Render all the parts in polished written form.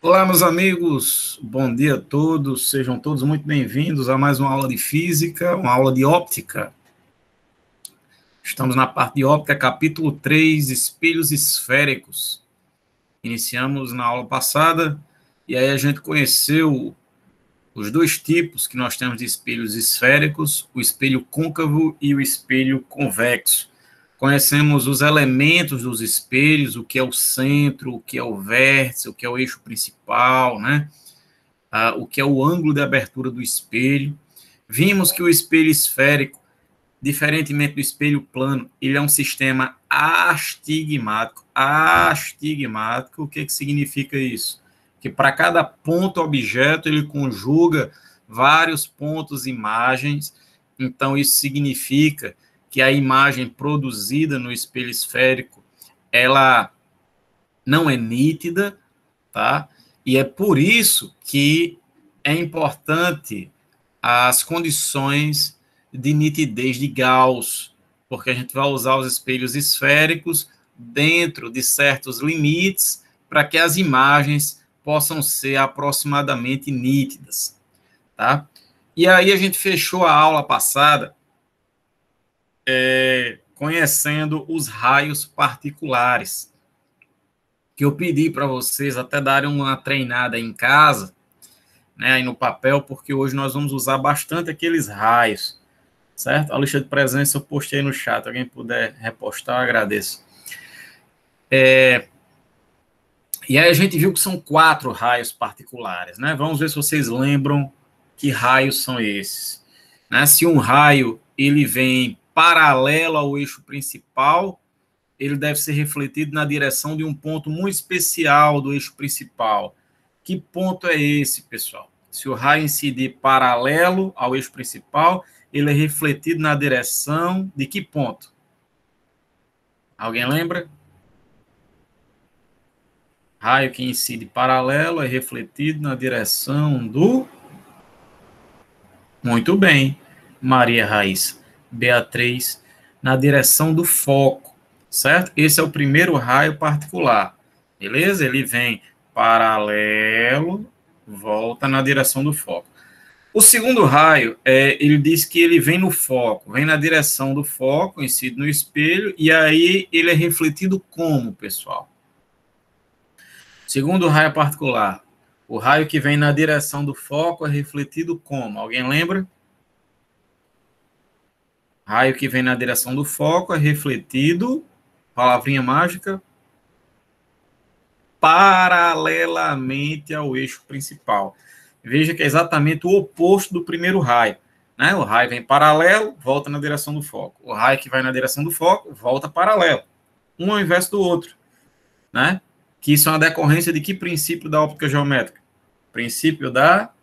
Olá, meus amigos, bom dia a todos, sejam todos muito bem-vindos a mais uma aula de física, uma aula de óptica. Estamos na parte de óptica, capítulo 3, espelhos esféricos. Iniciamos na aula passada, e aí a gente conheceu os dois tipos que nós temos de espelhos esféricos, o espelho côncavo e o espelho convexo. Conhecemos os elementos dos espelhos, o que é o centro, o que é o vértice, o que é o eixo principal, né? O que é o ângulo de abertura do espelho. Vimos que o espelho esférico, diferentemente do espelho plano, ele é um sistema astigmático. Astigmático, o que significa isso? Que para cada ponto objeto, ele conjuga vários pontos imagens, então isso significa que a imagem produzida no espelho esférico, ela não é nítida, tá? E é por isso que é importante as condições de nitidez de Gauss, porque a gente vai usar os espelhos esféricos dentro de certos limites para que as imagens possam ser aproximadamente nítidas, tá? E aí a gente fechou a aula passada conhecendo os raios particulares, que eu pedi para vocês até darem uma treinada em casa, né, aí no papel, porque hoje nós vamos usar bastante aqueles raios, certo? A lista de presença eu postei no chat, alguém puder repostar, eu agradeço. E aí a gente viu que são 4 raios particulares, né? Vamos ver se vocês lembram que raios são esses. Né? Se um raio ele vem paralelo ao eixo principal, ele deve ser refletido na direção de um ponto muito especial do eixo principal. Que ponto é esse, pessoal? Se o raio incidir paralelo ao eixo principal, ele é refletido na direção de que ponto? Alguém lembra? Raio que incide paralelo é refletido na direção do... Muito bem, Maria Raíssa. Beatriz, na direção do foco, certo? Esse é o primeiro raio particular, beleza? Ele vem paralelo, volta na direção do foco. O segundo raio, ele diz que ele vem no foco, vem na direção do foco, incide no espelho, e aí ele é refletido como, pessoal? Segundo raio particular, o raio que vem na direção do foco é refletido como? Alguém lembra? Raio que vem na direção do foco é refletido, palavrinha mágica, paralelamente ao eixo principal. Veja que é exatamente o oposto do primeiro raio. Né? O raio vem paralelo, volta na direção do foco. O raio que vai na direção do foco, volta paralelo. Um ao invés do outro. Né? Que isso é uma decorrência de que princípio da óptica geométrica? Princípio da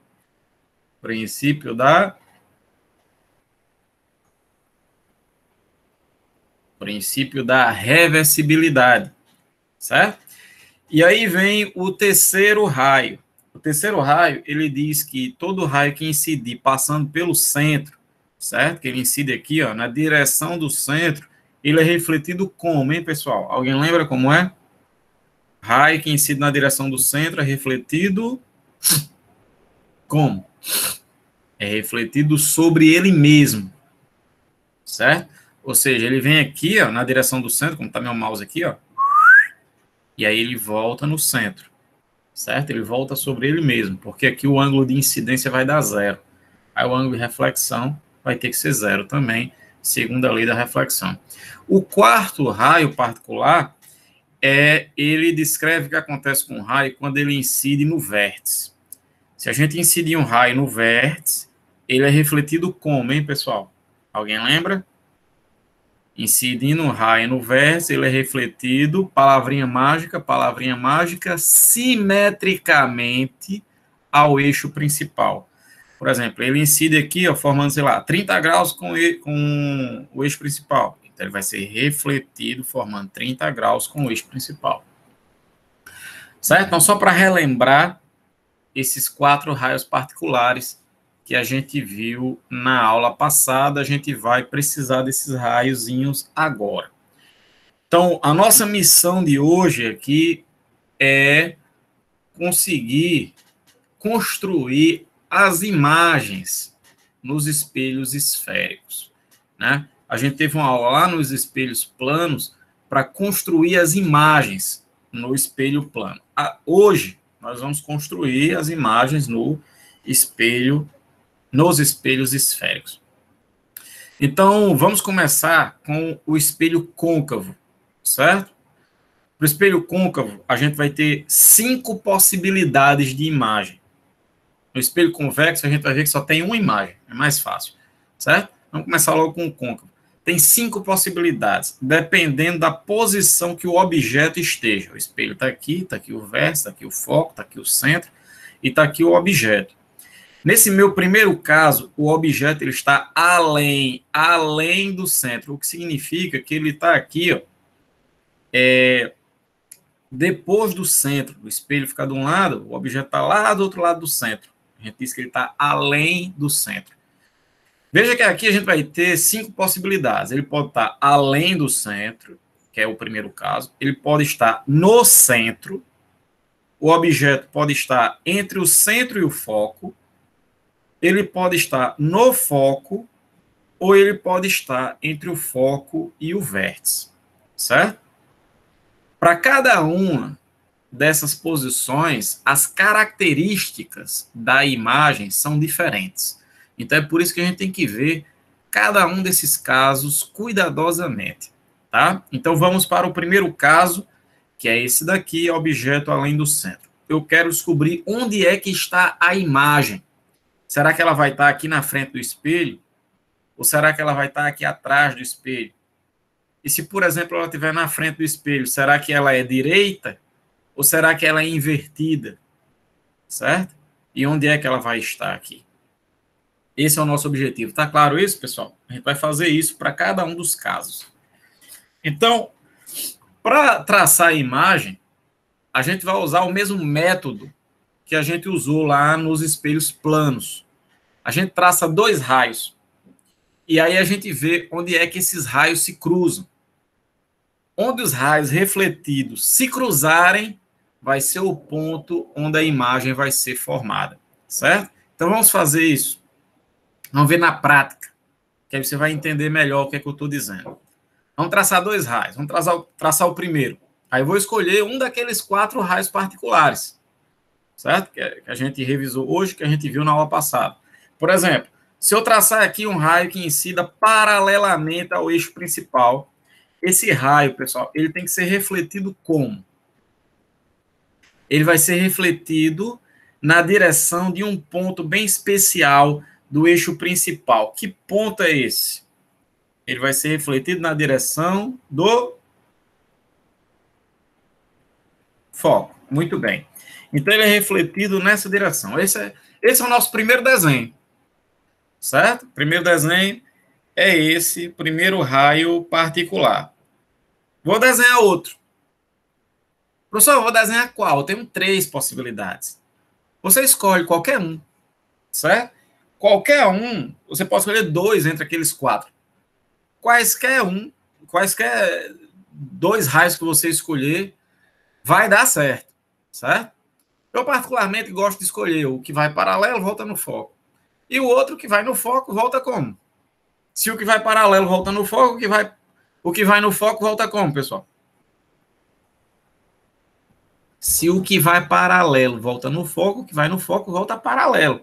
reversibilidade, certo? E aí vem o terceiro raio. O terceiro raio, ele diz que todo raio que incidir passando pelo centro, certo? Que ele incide aqui, ó, na direção do centro, ele é refletido como, hein, pessoal? Alguém lembra como é? Raio que incide na direção do centro é refletido como? É refletido sobre ele mesmo, certo? Ou seja, ele vem aqui, ó, na direção do centro, como está meu mouse aqui, ó, e aí ele volta no centro, certo? Ele volta sobre ele mesmo, porque aqui o ângulo de incidência vai dar 0. Aí o ângulo de reflexão vai ter que ser 0 também, segundo a lei da reflexão. O quarto raio particular, ele descreve o que acontece com o raio quando ele incide no vértice. Se a gente incidir um raio no vértice, ele é refletido como, hein, pessoal? Alguém lembra? Incidindo um raio no vértice, ele é refletido, palavrinha mágica, simetricamente ao eixo principal. Por exemplo, ele incide aqui, ó, formando, sei lá, 30 graus com o eixo principal. Então, ele vai ser refletido, formando 30 graus com o eixo principal. Certo? Então, só para relembrar esses 4 raios particulares que a gente viu na aula passada, a gente vai precisar desses raiozinhos agora. Então, a nossa missão de hoje aqui é conseguir construir as imagens nos espelhos esféricos, né? A gente teve uma aula lá nos espelhos planos para construir as imagens no espelho plano. Hoje, nós vamos construir as imagens nos espelhos esféricos. Então, vamos começar com o espelho côncavo, certo? Para o espelho côncavo, a gente vai ter 5 possibilidades de imagem. No espelho convexo, a gente vai ver que só tem uma imagem, é mais fácil, certo? Vamos começar logo com o côncavo. Tem 5 possibilidades, dependendo da posição que o objeto esteja. O espelho está aqui o vértice, está aqui o foco, está aqui o centro, e está aqui o objeto. Nesse meu primeiro caso, o objeto ele está além do centro, o que significa que ele está aqui, ó, depois do centro. O espelho fica de um lado, o objeto está lá do outro lado do centro. A gente diz que ele está além do centro. Veja que aqui a gente vai ter 5 possibilidades. Ele pode estar além do centro, que é o primeiro caso. Ele pode estar no centro. O objeto pode estar entre o centro e o foco. Ele pode estar no foco, ou ele pode estar entre o foco e o vértice, certo? Para cada uma dessas posições, as características da imagem são diferentes. Então, é por isso que a gente tem que ver cada um desses casos cuidadosamente, tá? Então, vamos para o primeiro caso, que é esse daqui, objeto além do centro. Eu quero descobrir onde é que está a imagem. Será que ela vai estar aqui na frente do espelho? Ou será que ela vai estar aqui atrás do espelho? E se, por exemplo, ela estiver na frente do espelho, será que ela é direita? Ou será que ela é invertida? Certo? E onde é que ela vai estar aqui? Esse é o nosso objetivo. Tá claro isso, pessoal? A gente vai fazer isso para cada um dos casos. Então, para traçar a imagem, a gente vai usar o mesmo método que a gente usou lá nos espelhos planos. A gente traça 2 raios. E aí a gente vê onde é que esses raios se cruzam. Onde os raios refletidos se cruzarem, vai ser o ponto onde a imagem vai ser formada, certo? Então vamos fazer isso. Vamos ver na prática, que aí você vai entender melhor o que é que eu estou dizendo. Vamos traçar 2 raios. Vamos traçar o primeiro. Aí eu vou escolher um daqueles 4 raios particulares, certo? Que a gente revisou hoje, que a gente viu na aula passada. Por exemplo, se eu traçar aqui um raio que incida paralelamente ao eixo principal, esse raio, pessoal, ele tem que ser refletido como? Ele vai ser refletido na direção de um ponto bem especial do eixo principal. Que ponto é esse? Ele vai ser refletido na direção do foco. Muito bem. Então, ele é refletido nessa direção. Esse é o nosso primeiro desenho. Certo? O primeiro desenho é esse primeiro raio particular. Vou desenhar outro. Professor, eu vou desenhar qual? Eu tenho 3 possibilidades. Você escolhe qualquer um, certo? Qualquer um, você pode escolher 2 entre aqueles 4. Quaisquer 2 raios que você escolher, vai dar certo, certo? Eu particularmente gosto de escolher o que vai paralelo, volta no foco. E o outro que vai no foco, volta como? Se o que vai paralelo volta no foco, o que vai no foco volta como, pessoal? Se o que vai paralelo volta no foco, o que vai no foco volta paralelo.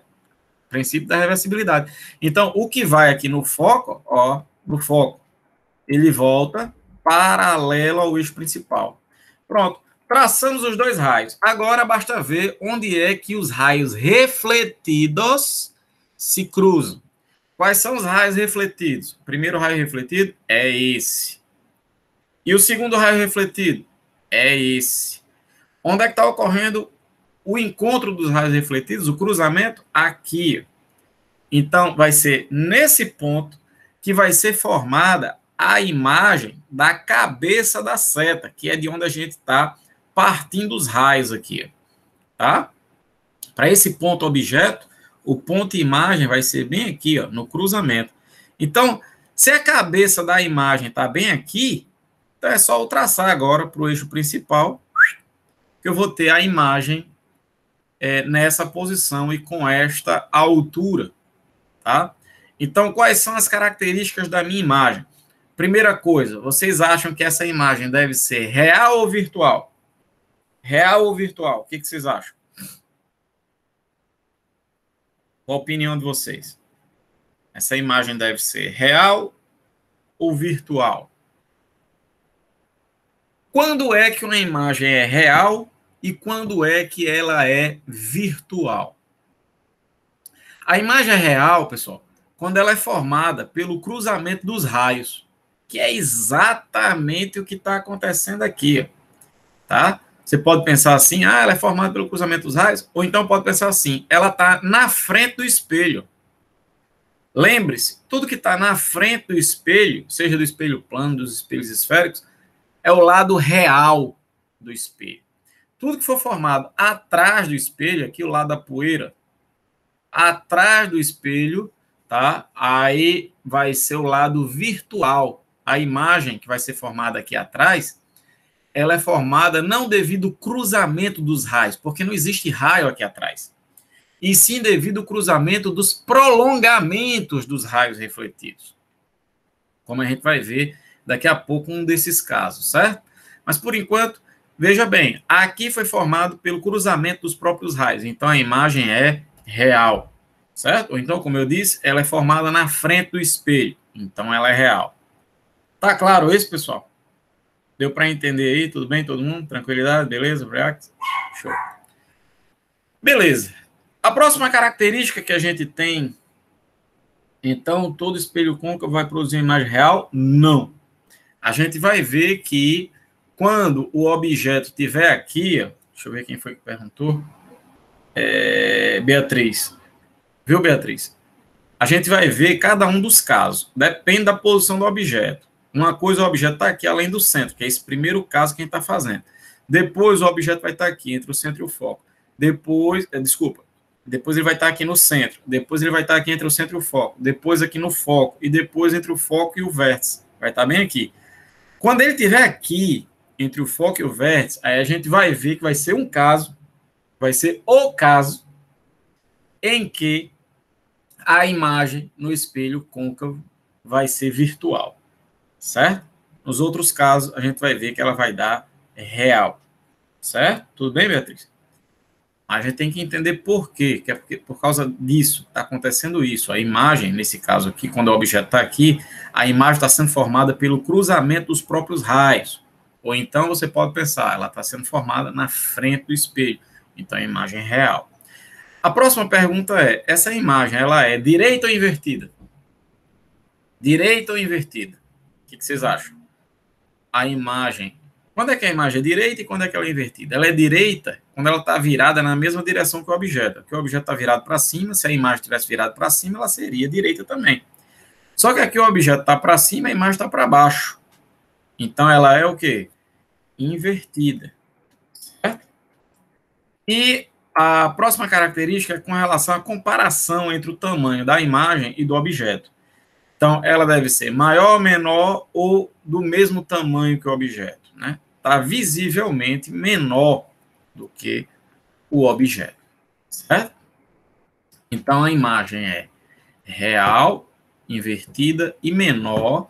Princípio da reversibilidade. Então, o que vai aqui no foco, ó, no foco, ele volta paralelo ao eixo principal. Pronto. Traçamos os 2 raios. Agora basta ver onde é que os raios refletidos se cruzam. Quais são os raios refletidos? O primeiro raio refletido é esse. E o segundo raio refletido é esse. Onde é que está ocorrendo o encontro dos raios refletidos, o cruzamento? Aqui. Então, vai ser nesse ponto que vai ser formada a imagem da cabeça da seta, que é de onde a gente está partindo os raios aqui. Tá? Para esse ponto objeto, o ponto imagem vai ser bem aqui, ó, no cruzamento. Então, se a cabeça da imagem está bem aqui, então é só eu traçar agora para o eixo principal, que eu vou ter a imagem nessa posição e com esta altura, tá? Então, quais são as características da minha imagem? Primeira coisa, vocês acham que essa imagem deve ser real ou virtual? Real ou virtual? O que vocês acham? Qual a opinião de vocês? Essa imagem deve ser real ou virtual? Quando é que uma imagem é real e quando é que ela é virtual? A imagem é real, pessoal, quando ela é formada pelo cruzamento dos raios, que é exatamente o que está acontecendo aqui, tá? Você pode pensar assim, ela é formada pelo cruzamento dos raios, ou então pode pensar assim, ela está na frente do espelho. Lembre-se, tudo que está na frente do espelho, seja do espelho plano, dos espelhos esféricos, é o lado real do espelho. Tudo que for formado atrás do espelho, aqui o lado da poeira, atrás do espelho, tá? Aí vai ser o lado virtual. A imagem que vai ser formada aqui atrás, ela é formada não devido ao cruzamento dos raios, porque não existe raio aqui atrás, e sim devido ao cruzamento dos prolongamentos dos raios refletidos. Como a gente vai ver daqui a pouco um desses casos, certo? Mas, por enquanto, veja bem, aqui foi formado pelo cruzamento dos próprios raios, então a imagem é real, certo? Ou então, como eu disse, ela é formada na frente do espelho, então ela é real. Tá claro isso, pessoal? Deu para entender aí? Tudo bem, todo mundo? Tranquilidade? Beleza? Show. Beleza. A próxima característica que a gente tem, então, todo espelho côncavo vai produzir uma imagem real? Não. A gente vai ver que quando o objeto estiver aqui, deixa eu ver quem foi que perguntou, Beatriz. Viu, Beatriz? A gente vai ver cada um dos casos, depende da posição do objeto. Uma coisa, o objeto está aqui além do centro, que é esse primeiro caso que a gente está fazendo. Depois o objeto vai estar aqui entre o centro e o foco. Depois ele vai estar aqui no centro. Depois ele vai estar aqui entre o centro e o foco. Depois aqui no foco. E depois entre o foco e o vértice. Vai estar bem aqui. Quando ele estiver aqui, entre o foco e o vértice, aí a gente vai ver que vai ser um caso, vai ser o caso em que a imagem no espelho côncavo vai ser virtual, certo? Nos outros casos, a gente vai ver que ela vai dar real, certo? Tudo bem, Beatriz? A gente tem que entender por quê, que é porque, por causa disso, está acontecendo isso. A imagem, nesse caso aqui, quando o objeto está aqui, a imagem está sendo formada pelo cruzamento dos próprios raios. Ou então você pode pensar, ela está sendo formada na frente do espelho. Então a imagem é real. A próxima pergunta é, essa imagem, ela é direita ou invertida? Direita ou invertida? O que vocês acham? A imagem, quando é que a imagem é direita e quando é que ela é invertida? Ela é direita quando ela está virada na mesma direção que o objeto. Porque o objeto está virado para cima, se a imagem tivesse virado para cima, ela seria direita também. Só que aqui o objeto está para cima, a imagem está para baixo. Então ela é o quê? Invertida. Certo? E a próxima característica é com relação à comparação entre o tamanho da imagem e do objeto. Então, ela deve ser maior, menor ou do mesmo tamanho que o objeto, né? Está visivelmente menor do que o objeto, certo? Então, a imagem é real, invertida e menor.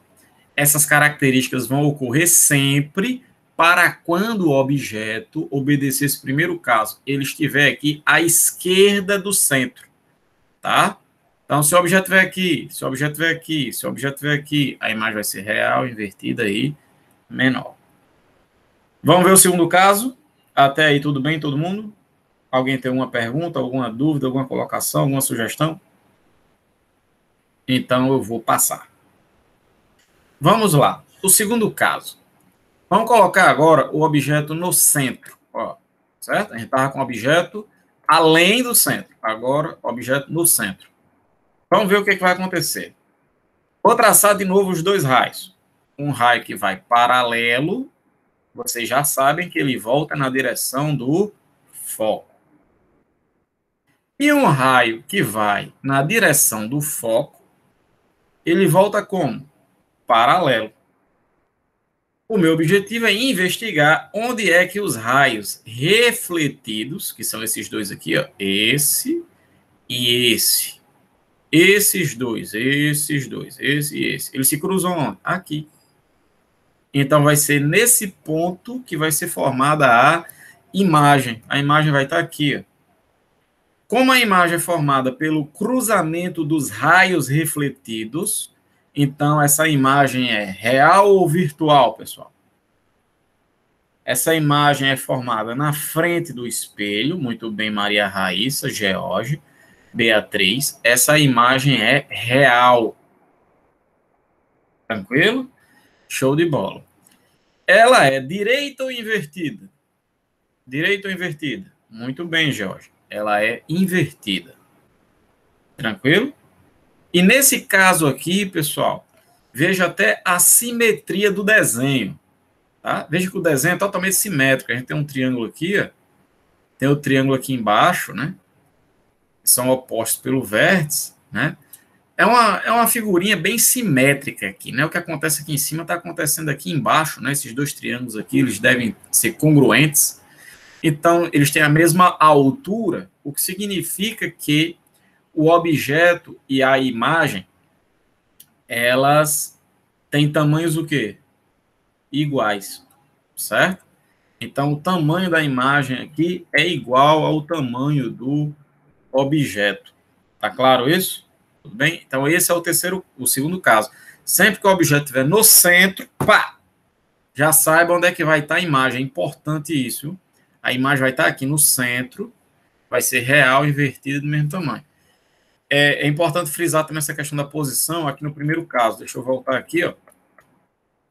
Essas características vão ocorrer sempre para quando o objeto obedecer esse primeiro caso, ele estiver aqui à esquerda do centro, tá? Então, se o objeto estiver aqui, se o objeto estiver aqui, se o objeto estiver aqui, a imagem vai ser real, invertida e menor. Vamos ver o segundo caso? Até aí tudo bem, todo mundo? Alguém tem alguma pergunta, alguma dúvida, alguma colocação, alguma sugestão? Então, eu vou passar. Vamos lá. O segundo caso. Vamos colocar agora o objeto no centro. Ó, certo? A gente estava com o objeto além do centro. Agora, o objeto no centro. Vamos ver o que vai acontecer. Vou traçar de novo os dois raios. Um raio que vai paralelo, vocês já sabem que ele volta na direção do foco. E um raio que vai na direção do foco, ele volta como? Paralelo. O meu objetivo é investigar onde é que os raios refletidos, que são esses dois aqui, ó, esse e esse, esse e esse, eles se cruzam onde? Aqui. Então, vai ser nesse ponto que vai ser formada a imagem. A imagem vai estar aqui, ó. Como a imagem é formada pelo cruzamento dos raios refletidos, então essa imagem é real ou virtual, pessoal? Essa imagem é formada na frente do espelho, muito bem, Maria Raíssa, George, Beatriz. Essa imagem é real. Tranquilo? Show de bola. Ela é direita ou invertida? Direita ou invertida? Muito bem, George. Ela é invertida. Tranquilo? E nesse caso aqui, pessoal, veja até a simetria do desenho. Tá? Veja que o desenho é totalmente simétrico. A gente tem um triângulo aqui, ó, tem o triângulo aqui embaixo, né? Que são opostos pelo vértice, né? É uma figurinha bem simétrica aqui, né? O que acontece aqui em cima está acontecendo aqui embaixo, né? Esses dois triângulos aqui, eles devem ser congruentes. Então, eles têm a mesma altura, o que significa que o objeto e a imagem, elas têm tamanhos o quê? Iguais, certo? Então, o tamanho da imagem aqui é igual ao tamanho do objeto. Tá claro isso? Tudo bem? Então, esse é o segundo caso. Sempre que o objeto estiver no centro, pá, já saiba onde é que vai estar a imagem. É importante isso. A imagem vai estar aqui no centro, vai ser real, invertida do mesmo tamanho. É importante frisar também essa questão da posição aqui no primeiro caso. Deixa eu voltar aqui, ó.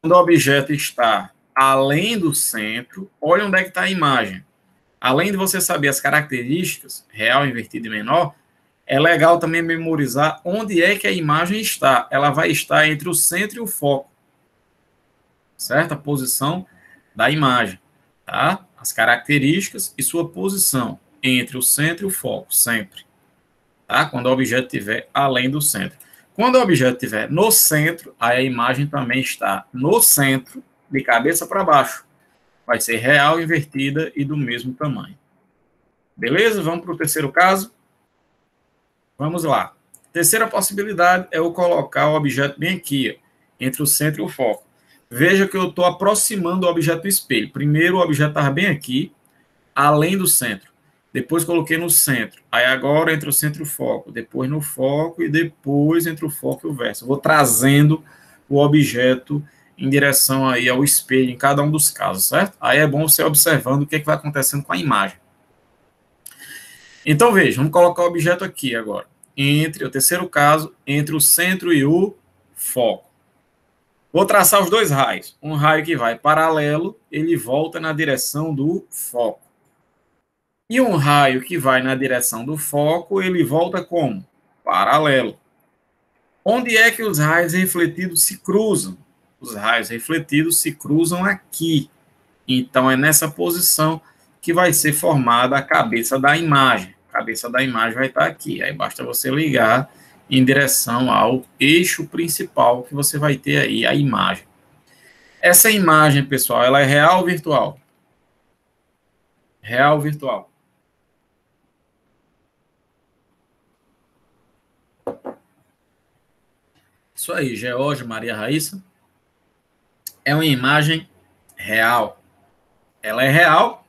Quando o objeto está além do centro, olha onde é que está a imagem. Além de você saber as características, real, invertida e menor, é legal também memorizar onde é que a imagem está. Ela vai estar entre o centro e o foco. Certo? A posição da imagem. Tá? As características e sua posição entre o centro e o foco, sempre. Tá? Quando o objeto estiver além do centro. Quando o objeto estiver no centro, aí a imagem também está no centro, de cabeça para baixo. Vai ser real, invertida e do mesmo tamanho. Beleza? Vamos para o terceiro caso? Vamos lá. Terceira possibilidade é eu colocar o objeto bem aqui, entre o centro e o foco. Veja que eu estou aproximando o objeto do espelho. Primeiro o objeto estava bem aqui, além do centro. Depois coloquei no centro. Aí agora entre o centro e o foco. Depois no foco e depois entre o foco e o verso. Eu vou trazendo o objeto em direção aí ao espelho em cada um dos casos, certo? Aí é bom você observando o que, é que vai acontecendo com a imagem. Então veja, vamos colocar o objeto aqui agora. Entre o terceiro caso, entre o centro e o foco. Vou traçar os dois raios. Um raio que vai paralelo, ele volta na direção do foco. E um raio que vai na direção do foco, ele volta como? Paralelo. Onde é que os raios refletidos se cruzam? Os raios refletidos se cruzam aqui. Então, é nessa posição que vai ser formada a cabeça da imagem. A cabeça da imagem vai estar aqui. Aí basta você ligar em direção ao eixo principal que você vai ter aí, a imagem. Essa imagem, pessoal, ela é real ou virtual? Real ou virtual? Isso aí, George, Maria Raíssa. É uma imagem real. Ela é real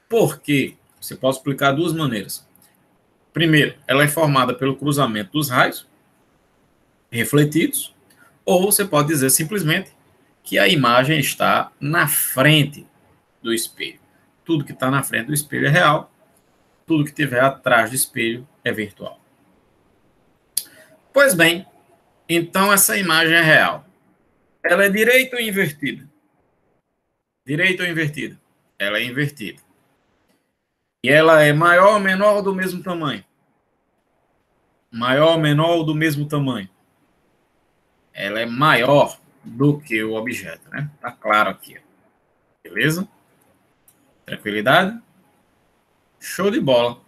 porque você pode explicar de duas maneiras. Primeiro, ela é formada pelo cruzamento dos raios refletidos, ou você pode dizer simplesmente que a imagem está na frente do espelho. Tudo que está na frente do espelho é real, tudo que estiver atrás do espelho é virtual. Pois bem, então essa imagem é real. Ela é direita ou invertida? Direita ou invertida? Ela é invertida. E ela é maior ou menor ou do mesmo tamanho? Maior ou menor ou do mesmo tamanho? Ela é maior do que o objeto, né? Tá claro aqui. Beleza? Tranquilidade? Show de bola.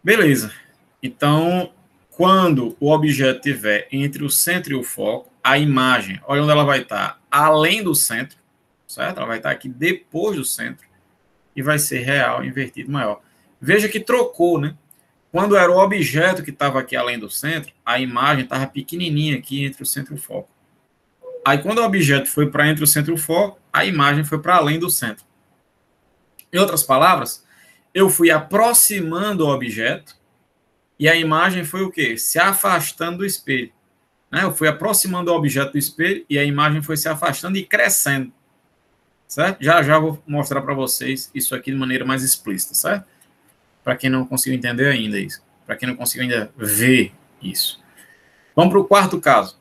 Beleza. Então, quando o objeto estiver entre o centro e o foco, a imagem, olha onde ela vai estar, além do centro, certo? Ela vai estar aqui depois do centro e vai ser real invertido maior. Veja que trocou, né? Quando era o objeto que estava aqui além do centro, a imagem estava pequenininha aqui entre o centro e o foco. Aí, quando o objeto foi para entre o centro e o foco, a imagem foi para além do centro. Em outras palavras, eu fui aproximando o objeto e a imagem foi o quê? Se afastando do espelho. Né? Eu fui aproximando o objeto do espelho e a imagem foi se afastando e crescendo. Certo? Já já vou mostrar para vocês isso aqui de maneira mais explícita, certo? Para quem não conseguiu entender ainda isso. Para quem não conseguiu ainda ver isso. Vamos para o quarto caso.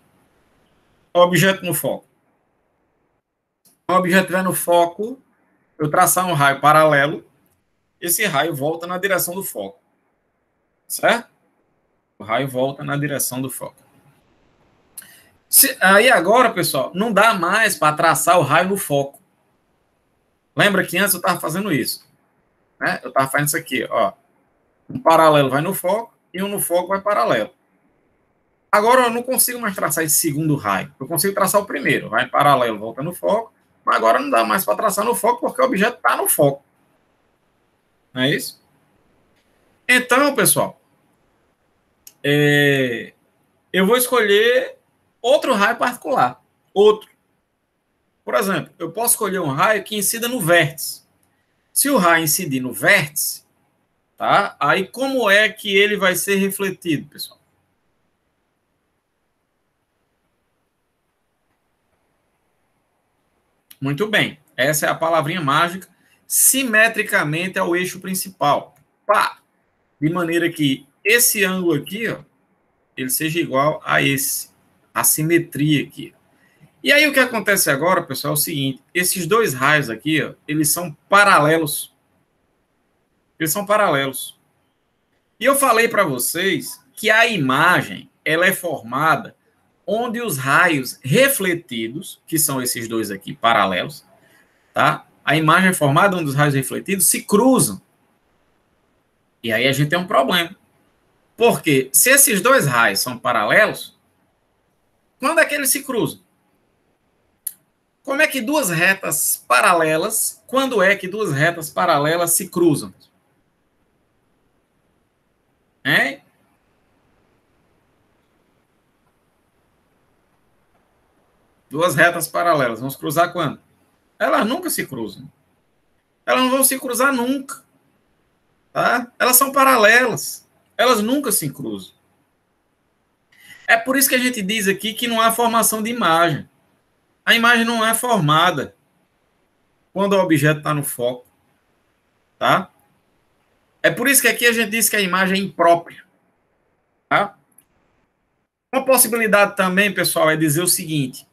Objeto no foco. O objeto vai no foco, eu traçar um raio paralelo, esse raio volta na direção do foco. Certo? O raio volta na direção do foco. Aí agora, pessoal, não dá mais para traçar o raio no foco. Lembra que antes eu estava fazendo isso? Né? Eu estava fazendo isso aqui, ó. Um paralelo vai no foco e um no foco vai paralelo. Agora eu não consigo mais traçar esse segundo raio. Eu consigo traçar o primeiro. Vai em paralelo, volta no foco. Mas agora não dá mais para traçar no foco porque o objeto está no foco. Não é isso? Então, pessoal, eu vou escolher outro raio particular. Outro. Por exemplo, eu posso escolher um raio que incida no vértice. Se o raio incidir no vértice, tá? Aí como é que ele vai ser refletido, pessoal? Muito bem. Essa é a palavrinha mágica. Simetricamente ao eixo principal. Pá! De maneira que esse ângulo aqui, ó, ele seja igual a esse. A simetria aqui. E aí o que acontece agora, pessoal, é o seguinte. Esses dois raios aqui, ó, eles são paralelos. Eles são paralelos. E eu falei para vocês que a imagem, ela é formada onde os raios refletidos, que são esses dois aqui, paralelos, tá? A imagem é formada onde os raios refletidos se cruzam. E aí a gente tem um problema. Porque se esses dois raios são paralelos, quando é que eles se cruzam? Como é que duas retas paralelas, quando é que duas retas paralelas se cruzam? Hein? Duas retas paralelas. Vamos cruzar quando? Elas nunca se cruzam. Elas não vão se cruzar nunca. Tá? Elas são paralelas. Elas nunca se cruzam. É por isso que a gente diz aqui que não há formação de imagem. A imagem não é formada quando o objeto está no foco. Tá? É por isso que aqui a gente diz que a imagem é imprópria. Tá? Uma possibilidade também, pessoal, é dizer o seguinte.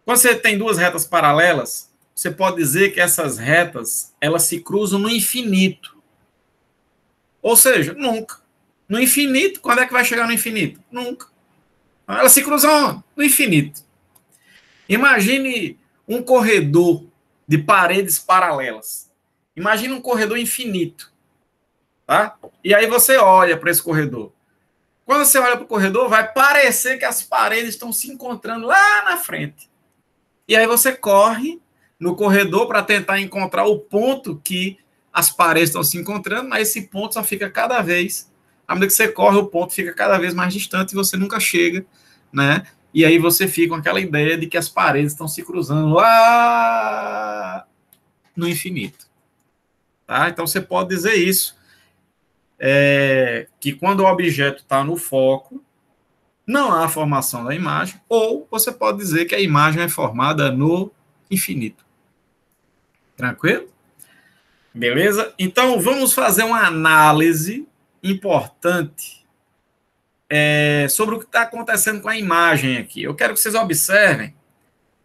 Quando você tem duas retas paralelas, você pode dizer que essas retas, elas se cruzam no infinito. Ou seja, nunca. No infinito, quando é que vai chegar no infinito? Nunca. Elas se cruzam no infinito. Imagine um corredor de paredes paralelas. Imagine um corredor infinito. Tá? E aí você olha para esse corredor. Quando você olha para o corredor, vai parecer que as paredes estão se encontrando lá na frente. E aí você corre no corredor para tentar encontrar o ponto que as paredes estão se encontrando, mas esse ponto só fica cada vez, à medida que você corre, o ponto fica cada vez mais distante e você nunca chega, né? E aí você fica com aquela ideia de que as paredes estão se cruzando lá no infinito. Tá? Então você pode dizer isso, que quando o objeto está no foco, não há formação da imagem, ou você pode dizer que a imagem é formada no infinito. Tranquilo? Beleza? Então, vamos fazer uma análise importante sobre o que está acontecendo com a imagem aqui. Eu quero que vocês observem,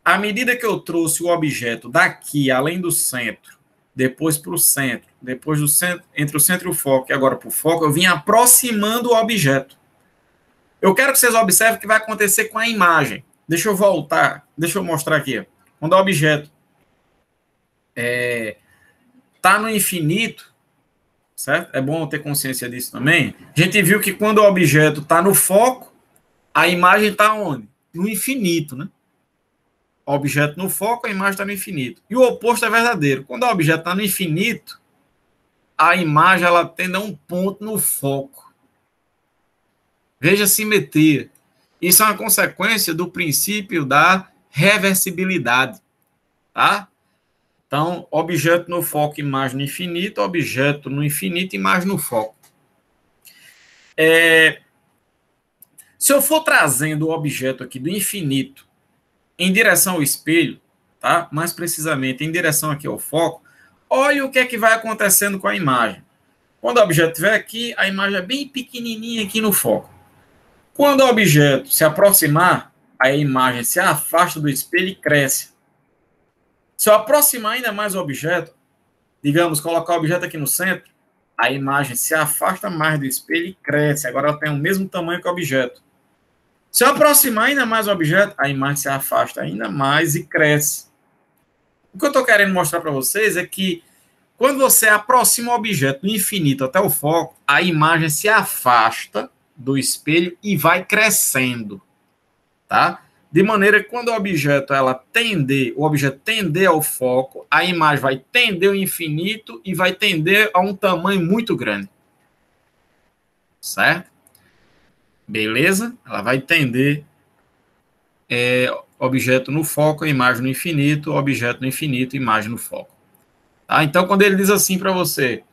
à medida que eu trouxe o objeto daqui, além do centro, depois para o centro, depois do centro, entre o centro e o foco, e agora para o foco, eu vim aproximando o objeto. Eu quero que vocês observem o que vai acontecer com a imagem. Deixa eu voltar, deixa eu mostrar aqui. Quando o objeto está no infinito, certo? É bom ter consciência disso também. A gente viu que quando o objeto está no foco, a imagem está onde? no infinito, né? Objeto no foco, a imagem está no infinito. E o oposto é verdadeiro. Quando o objeto está no infinito, a imagem ela tende a um ponto no foco. Veja a simetria. Isso é uma consequência do princípio da reversibilidade, tá? Então, objeto no foco, imagem no infinito, objeto no infinito, imagem no foco. Se eu for trazendo o objeto aqui do infinito em direção ao espelho, tá? Mais precisamente, em direção aqui ao foco, olha o que é que vai acontecendo com a imagem. Quando o objeto estiver aqui, a imagem é bem pequenininha aqui no foco. Quando o objeto se aproximar, a imagem se afasta do espelho e cresce. Se eu aproximar ainda mais o objeto, digamos, colocar o objeto aqui no centro, a imagem se afasta mais do espelho e cresce. Agora ela tem o mesmo tamanho que o objeto. Se eu aproximar ainda mais o objeto, a imagem se afasta ainda mais e cresce. O que eu estou querendo mostrar para vocês é que quando você aproxima o objeto do infinito até o foco, a imagem se afasta do espelho e vai crescendo, tá? De maneira que quando o objeto tender ao foco, a imagem vai tender ao infinito e vai tender a um tamanho muito grande. Certo? Beleza? Ela vai tender objeto no foco, imagem no infinito, objeto no infinito, imagem no foco. Tá? Então, quando ele diz assim para você,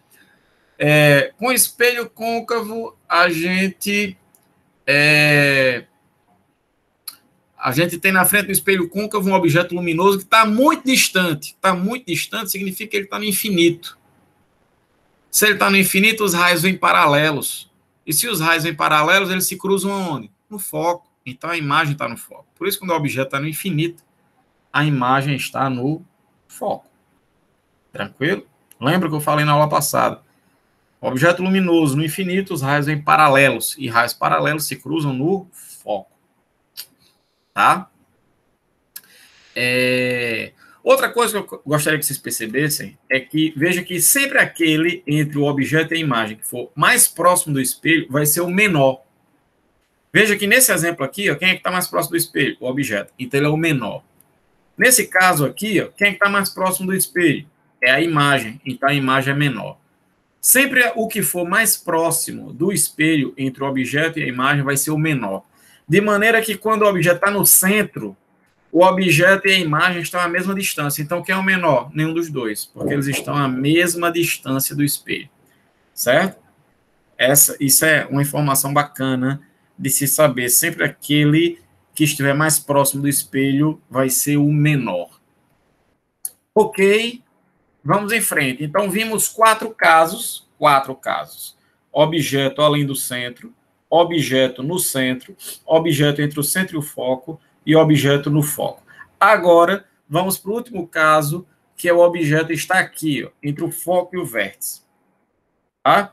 com espelho côncavo, a gente tem na frente do espelho côncavo um objeto luminoso que está muito distante. Está muito distante significa que ele está no infinito. Se ele está no infinito, os raios vêm paralelos. E se os raios vêm paralelos, eles se cruzam onde? No foco. Então a imagem está no foco. Por isso, quando o objeto está no infinito, a imagem está no foco. Tranquilo? Lembra que eu falei na aula passada? Objeto luminoso no infinito, os raios vêm paralelos. E raios paralelos se cruzam no foco. Tá? Outra coisa que eu gostaria que vocês percebessem é que, veja que sempre aquele entre o objeto e a imagem que for mais próximo do espelho vai ser o menor. Veja que nesse exemplo aqui, ó, quem é que está mais próximo do espelho? O objeto. Então ele é o menor. Nesse caso aqui, ó, quem é que está mais próximo do espelho? É a imagem. Então a imagem é menor. Sempre o que for mais próximo do espelho entre o objeto e a imagem vai ser o menor. De maneira que quando o objeto está no centro, o objeto e a imagem estão à mesma distância. Então, quem é o menor? Nenhum dos dois, porque eles estão à mesma distância do espelho. Certo? Isso é uma informação bacana de se saber. Sempre aquele que estiver mais próximo do espelho vai ser o menor. Ok, vamos em frente. Então, vimos quatro casos. Objeto além do centro, objeto no centro, objeto entre o centro e o foco e objeto no foco. Agora, vamos para o último caso, que é o objeto está aqui, ó, entre o foco e o vértice. Tá?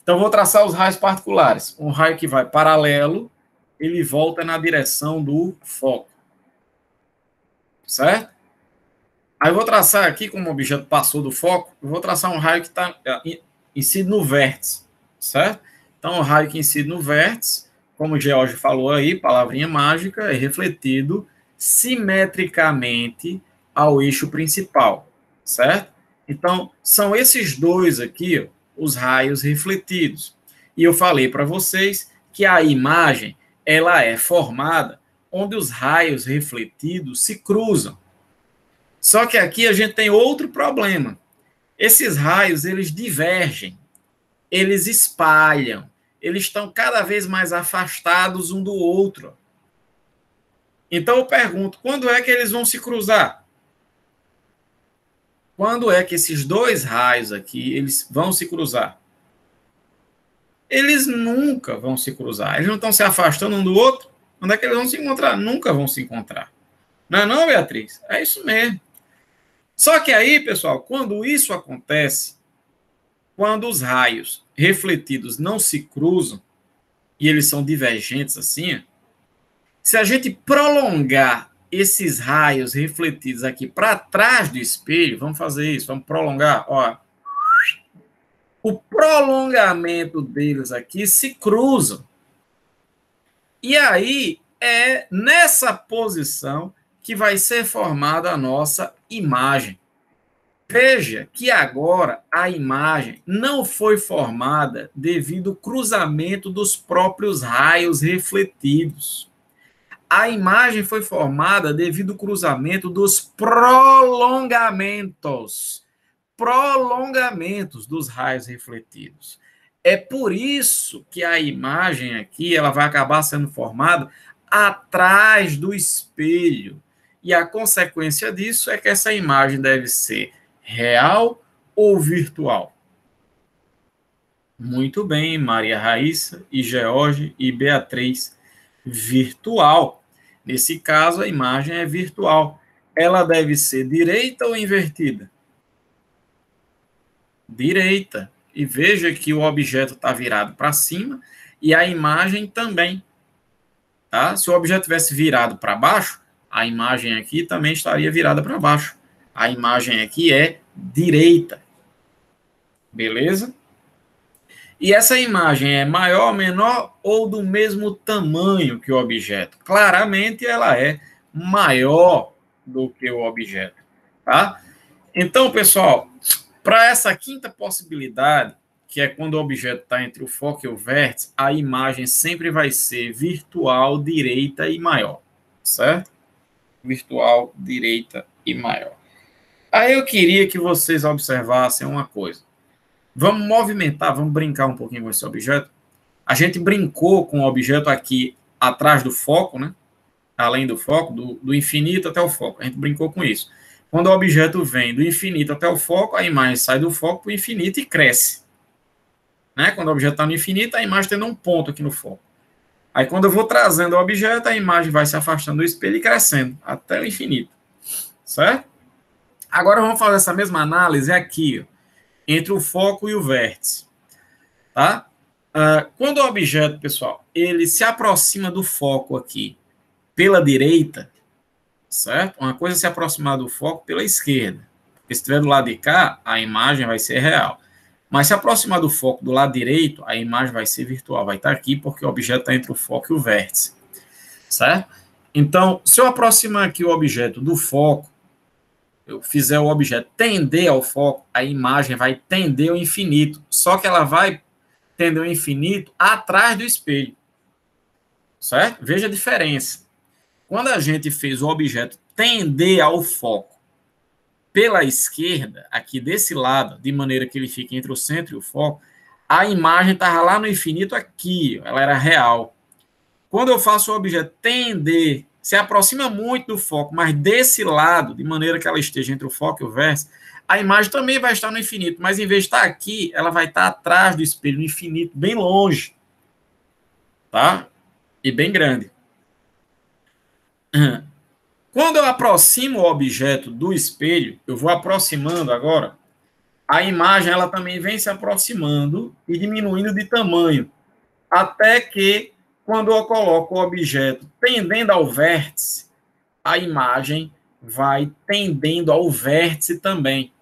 Então, vou traçar os raios particulares. Um raio que vai paralelo, ele volta na direção do foco. Certo? Aí eu vou traçar aqui, como o objeto passou do foco, eu vou traçar um raio que incide no vértice. Certo? Então, o raio que incide no vértice, como o George falou aí, palavrinha mágica, é refletido simetricamente ao eixo principal. Certo? Então, são esses dois aqui, ó, os raios refletidos. E eu falei para vocês que a imagem ela é formada onde os raios refletidos se cruzam. Só que aqui a gente tem outro problema. Esses raios, eles divergem, eles espalham, eles estão cada vez mais afastados um do outro. Então eu pergunto, quando é que eles vão se cruzar? Quando é que esses dois raios aqui, eles vão se cruzar? Eles nunca vão se cruzar. Eles não estão se afastando um do outro? Onde é que eles vão se encontrar? Nunca vão se encontrar. Não é não, Beatriz? É isso mesmo. Só que aí, pessoal, quando isso acontece, quando os raios refletidos não se cruzam, e eles são divergentes assim, se a gente prolongar esses raios refletidos aqui para trás do espelho, vamos fazer isso, vamos prolongar, ó. O prolongamento deles aqui se cruzam. E aí é nessa posição que vai ser formada a nossa imagem. Veja que agora a imagem não foi formada devido ao cruzamento dos próprios raios refletidos. A imagem foi formada devido ao cruzamento dos prolongamentos dos raios refletidos. É por isso que a imagem aqui ela vai acabar sendo formada atrás do espelho. E a consequência disso é que essa imagem deve ser real ou virtual? Muito bem, Maria Raíssa e George e Beatriz. Virtual. Nesse caso, a imagem é virtual. Ela deve ser direita ou invertida? Direita. E veja que o objeto está virado para cima e a imagem também. Tá? Se o objeto tivesse virado para baixo, a imagem aqui também estaria virada para baixo. A imagem aqui é direita. Beleza? E essa imagem é maior, menor ou do mesmo tamanho que o objeto? Claramente ela é maior do que o objeto. Tá? Então, pessoal, para essa quinta possibilidade, que é quando o objeto está entre o foco e o vértice, a imagem sempre vai ser virtual, direita e maior. Certo? Virtual, direita e maior. Aí eu queria que vocês observassem uma coisa. Vamos movimentar, vamos brincar um pouquinho com esse objeto. A gente brincou com o objeto aqui atrás do foco, né? Além do foco, do infinito até o foco. A gente brincou com isso. Quando o objeto vem do infinito até o foco, a imagem sai do foco para o infinito e cresce. Né? Quando o objeto está no infinito, a imagem tendo um ponto aqui no foco. Aí quando eu vou trazendo o objeto, a imagem vai se afastando do espelho e crescendo até o infinito. Certo? Agora vamos fazer essa mesma análise aqui, ó, entre o foco e o vértice. Tá? Quando o objeto, pessoal, ele se aproxima do foco aqui pela direita, certo? Uma coisa é se aproximar do foco pela esquerda. Porque se estiver do lado de cá, a imagem vai ser real. Mas se aproximar do foco do lado direito, a imagem vai ser virtual. Vai estar aqui porque o objeto está entre o foco e o vértice. Certo? Então, se eu aproximar aqui o objeto do foco, eu fizer o objeto tender ao foco, a imagem vai tender ao infinito. Só que ela vai tender ao infinito atrás do espelho. Certo? Veja a diferença. Quando a gente fez o objeto tender ao foco pela esquerda, aqui desse lado, de maneira que ele fique entre o centro e o foco, a imagem estava lá no infinito aqui, ela era real. Quando eu faço o objeto tender, se aproxima muito do foco, mas desse lado, de maneira que ela esteja entre o foco e o vértice, a imagem também vai estar no infinito, mas em vez de estar aqui, ela vai estar atrás do espelho, no infinito, bem longe. Tá? E bem grande. Quando eu aproximo o objeto do espelho, eu vou aproximando agora, a imagem ela também vem se aproximando e diminuindo de tamanho, até que, quando eu coloco o objeto tendendo ao vértice, a imagem vai tendendo ao vértice também,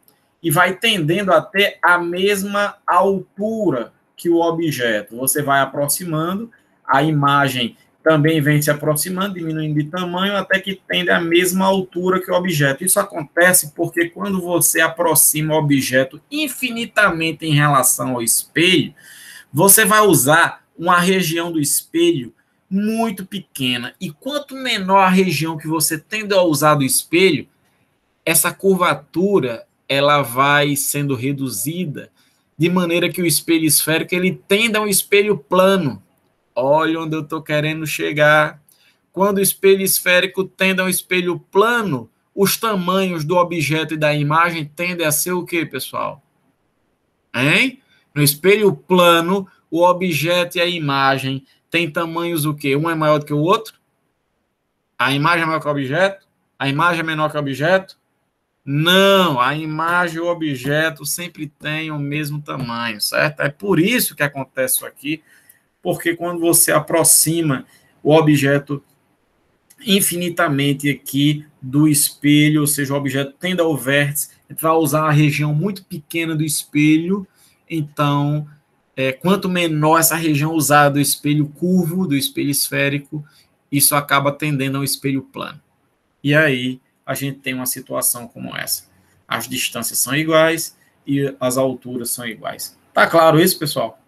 e vai tendendo a ter a mesma altura que o objeto. Você vai aproximando, a imagem também vem se aproximando, diminuindo de tamanho, até que tende à mesma altura que o objeto. Isso acontece porque quando você aproxima o objeto infinitamente em relação ao espelho, você vai usar uma região do espelho muito pequena. E quanto menor a região que você tende a usar do espelho, essa curvatura ela vai sendo reduzida, de maneira que o espelho esférico ele tende a um espelho plano. Olha onde eu estou querendo chegar. Quando o espelho esférico tende a um espelho plano, os tamanhos do objeto e da imagem tendem a ser o quê, pessoal? Hein? No espelho plano, o objeto e a imagem têm tamanhos o quê? Um é maior do que o outro? A imagem é maior que o objeto? A imagem é menor que o objeto? Não, a imagem e o objeto sempre têm o mesmo tamanho, certo? É por isso que acontece isso aqui, porque quando você aproxima o objeto infinitamente aqui do espelho, ou seja, o objeto tende ao vértice, a gente vai usar uma região muito pequena do espelho, então, quanto menor essa região usada do espelho curvo, do espelho esférico, isso acaba tendendo ao espelho plano. E aí a gente tem uma situação como essa. As distâncias são iguais e as alturas são iguais. Tá claro isso, pessoal?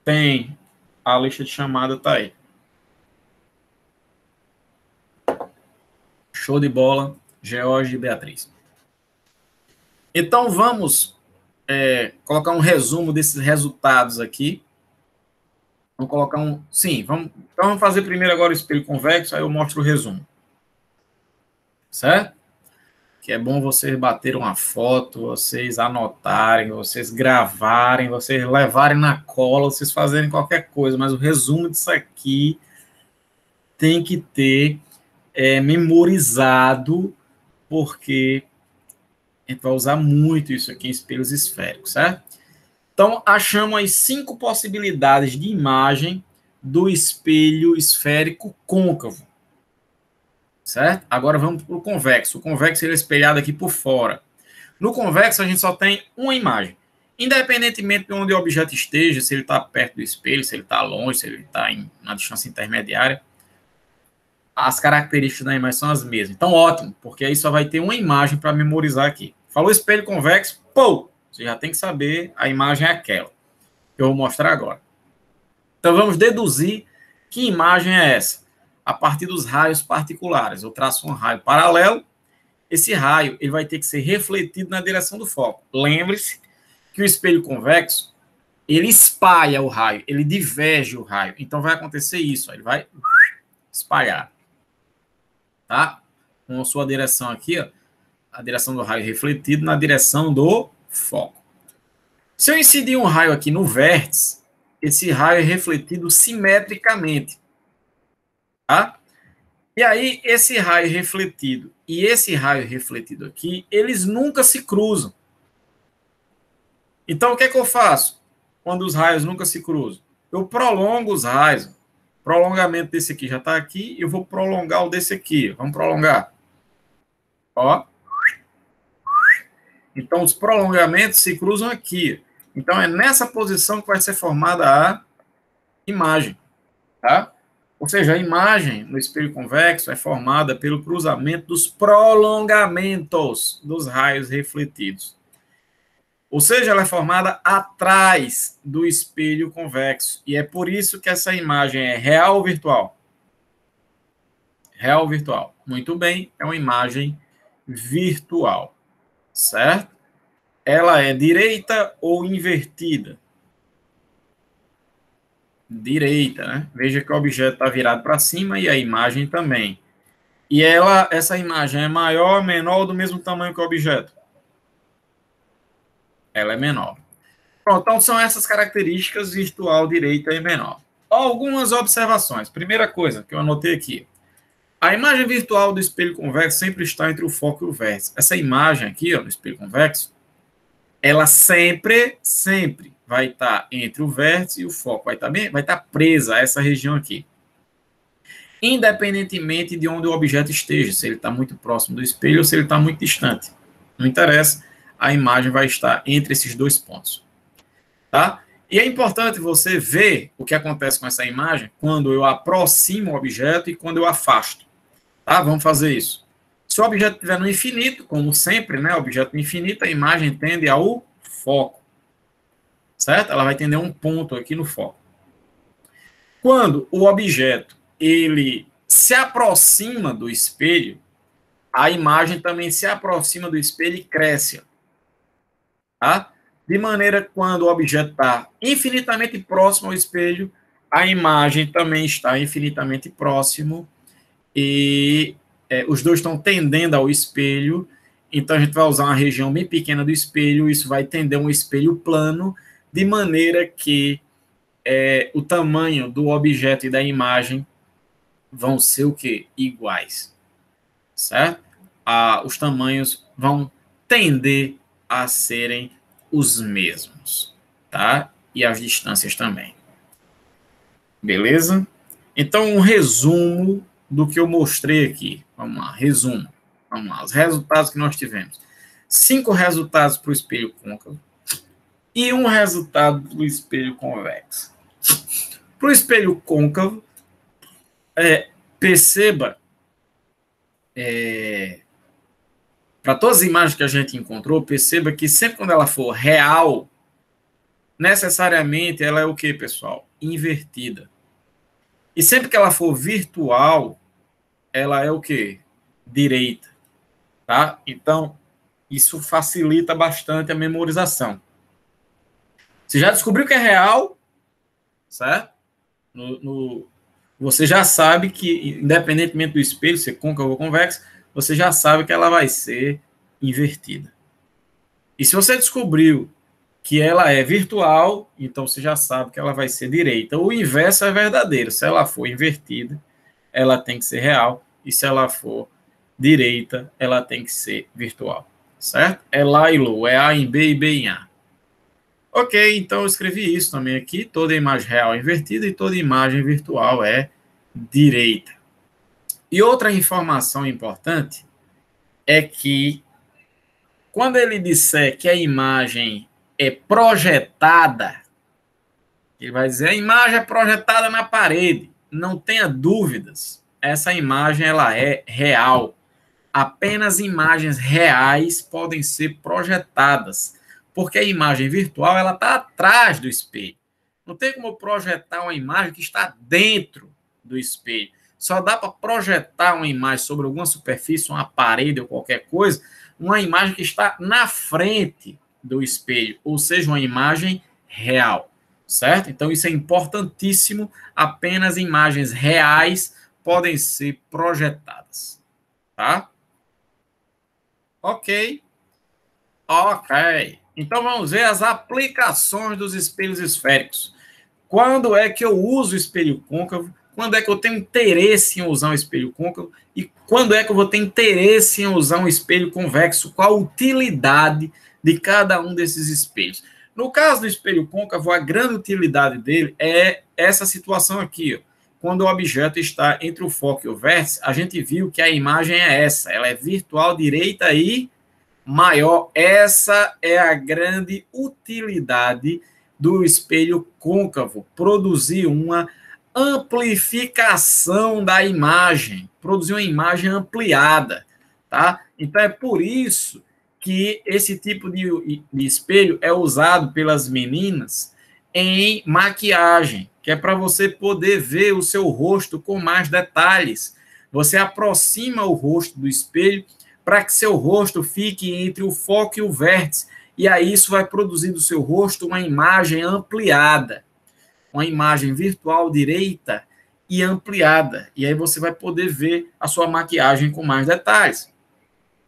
Tem. A lista de chamada tá aí. Show de bola, George e Beatriz. Então vamos colocar um resumo desses resultados aqui. Vamos colocar um... Sim, então vamos fazer primeiro agora o espelho convexo, aí eu mostro o resumo. Certo? Que é bom vocês baterem uma foto, vocês anotarem, vocês gravarem, vocês levarem na cola, vocês fazerem qualquer coisa, mas o resumo disso aqui tem que ter memorizado, porque a gente vai usar muito isso aqui em espelhos esféricos, certo? Então, achamos as 5 possibilidades de imagem do espelho esférico côncavo. Certo? Agora vamos para o convexo. O convexo ele é espelhado aqui por fora. No convexo, a gente só tem uma imagem. Independentemente de onde o objeto esteja, se ele está perto do espelho, se ele está longe, se ele está em uma distância intermediária, as características da imagem são as mesmas. Então, ótimo, porque aí só vai ter uma imagem para memorizar aqui. Falou espelho convexo, pô! Você já tem que saber, a imagem é aquela que eu vou mostrar agora. Então, vamos deduzir que imagem é essa, a partir dos raios particulares. Eu traço um raio paralelo, esse raio ele vai ter que ser refletido na direção do foco. Lembre-se que o espelho convexo, ele espalha o raio, ele diverge o raio. Então, vai acontecer isso, ele vai espalhar. Tá? Com a sua direção aqui, ó, a direção do raio refletido na direção do foco. Se eu incidir um raio aqui no vértice, esse raio é refletido simetricamente. Tá? E aí, esse raio refletido e esse raio refletido aqui, eles nunca se cruzam. Então, o que é que eu faço quando os raios nunca se cruzam? Eu prolongo os raios. O prolongamento desse aqui já está aqui, eu vou prolongar o desse aqui. Vamos prolongar. Ó. Então, os prolongamentos se cruzam aqui. Então, é nessa posição que vai ser formada a imagem. Tá? Ou seja, a imagem no espelho convexo é formada pelo cruzamento dos prolongamentos dos raios refletidos. Ou seja, ela é formada atrás do espelho convexo. E é por isso que essa imagem é real ou virtual? Real ou virtual? Muito bem, é uma imagem virtual. Certo? Ela é direita ou invertida? Direita, né? Veja que o objeto está virado para cima e a imagem também. E essa imagem é maior, menor ou do mesmo tamanho que o objeto? Ela é menor. Pronto, então são essas características virtual, direita e menor. Algumas observações. Primeira coisa que eu anotei aqui. A imagem virtual do espelho convexo sempre está entre o foco e o vértice. Essa imagem aqui, ó, do espelho convexo, ela sempre vai estar entre o vértice e o foco. Vai estar presa a essa região aqui. Independentemente de onde o objeto esteja, se ele está muito próximo do espelho ou se ele está muito distante. Não interessa, a imagem vai estar entre esses dois pontos. Tá? E é importante você ver o que acontece com essa imagem quando eu aproximo o objeto e quando eu afasto. Tá? Vamos fazer isso. Se o objeto estiver no infinito, como sempre, né, objeto no infinito, a imagem tende ao foco. Certo? Ela vai tender a um ponto aqui no foco. Quando o objeto ele se aproxima do espelho, a imagem também se aproxima do espelho e cresce. Tá? De maneira que quando o objeto está infinitamente próximo ao espelho, a imagem também está infinitamente próximo e os dois estão tendendo ao espelho. Então, a gente vai usar uma região bem pequena do espelho, isso vai tender a um espelho plano, de maneira que o tamanho do objeto e da imagem vão ser o quê? Iguais. Certo? Os tamanhos vão tender a serem os mesmos, tá? E as distâncias também. Beleza? Então, um resumo do que eu mostrei aqui. Vamos lá, resumo. Vamos lá, os resultados que nós tivemos. 5 resultados para o espelho côncavo e um resultado para o espelho convexo. Para o espelho côncavo, perceba, para todas as imagens que a gente encontrou, perceba que sempre quando ela for real, necessariamente ela é o quê, pessoal? Invertida. E sempre que ela for virtual, ela é o quê? Direita. Tá? Então, isso facilita bastante a memorização. Você já descobriu que é real, certo? Você já sabe que, independentemente do espelho, ser côncavo ou convexo, você já sabe que ela vai ser invertida. E se você descobriu que ela é virtual, então você já sabe que ela vai ser direita. O inverso é verdadeiro. Se ela for invertida, ela tem que ser real. E se ela for direita, ela tem que ser virtual. Certo? É lá e lô. É A em B e B em A. Ok, então eu escrevi isso também aqui. Toda imagem real é invertida e toda imagem virtual é direita. E outra informação importante é que quando ele disser que a imagem é projetada, ele vai dizer a imagem é projetada na parede. Não tenha dúvidas. Essa imagem ela é real. Apenas imagens reais podem ser projetadas, porque a imagem virtual ela está atrás do espelho. Não tem como projetar uma imagem que está dentro do espelho. Só dá para projetar uma imagem sobre alguma superfície, uma parede ou qualquer coisa, uma imagem que está na frente do espelho, ou seja, uma imagem real, certo? Então isso é importantíssimo. Apenas imagens reais podem ser projetadas, tá? Ok. Então vamos ver as aplicações dos espelhos esféricos. Quando é que eu uso o espelho côncavo? Quando é que eu tenho interesse em usar um espelho côncavo? E quando é que eu vou ter interesse em usar um espelho convexo? Qual a utilidade de cada um desses espelhos? No caso do espelho côncavo, a grande utilidade dele é essa situação aqui, ó. Quando o objeto está entre o foco e o vértice, a gente viu que a imagem é essa, ela é virtual, direita e maior. Essa é a grande utilidade do espelho côncavo, produzir uma amplificação da imagem, produzir uma imagem ampliada, tá? Então é por isso que esse tipo de espelho é usado pelas meninas em maquiagem, que é para você poder ver o seu rosto com mais detalhes. Você aproxima o rosto do espelho para que seu rosto fique entre o foco e o vértice, e aí isso vai produzir do seu rosto uma imagem ampliada, uma imagem virtual direita e ampliada, e aí você vai poder ver a sua maquiagem com mais detalhes.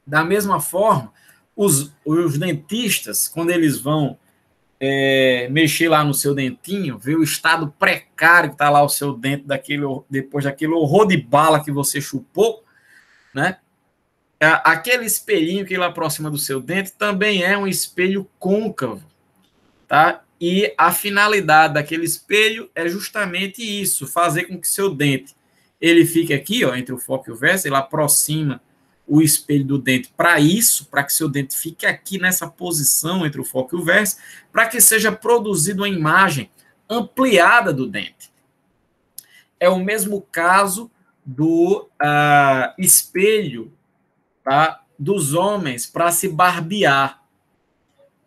Da mesma forma, os dentistas, quando eles vão mexer lá no seu dentinho, ver o estado precário que está lá o seu dente depois daquele horror de bala que você chupou, né? Aquele espelhinho que ele aproxima do seu dente também é um espelho côncavo, tá? E a finalidade daquele espelho é justamente isso, fazer com que seu dente ele fique aqui, ó, entre o foco e o vértice, ele aproxima o espelho do dente para isso, para que seu dente fique aqui nessa posição entre o foco e o vértice, para que seja produzida uma imagem ampliada do dente. É o mesmo caso do espelho, tá, dos homens para se barbear.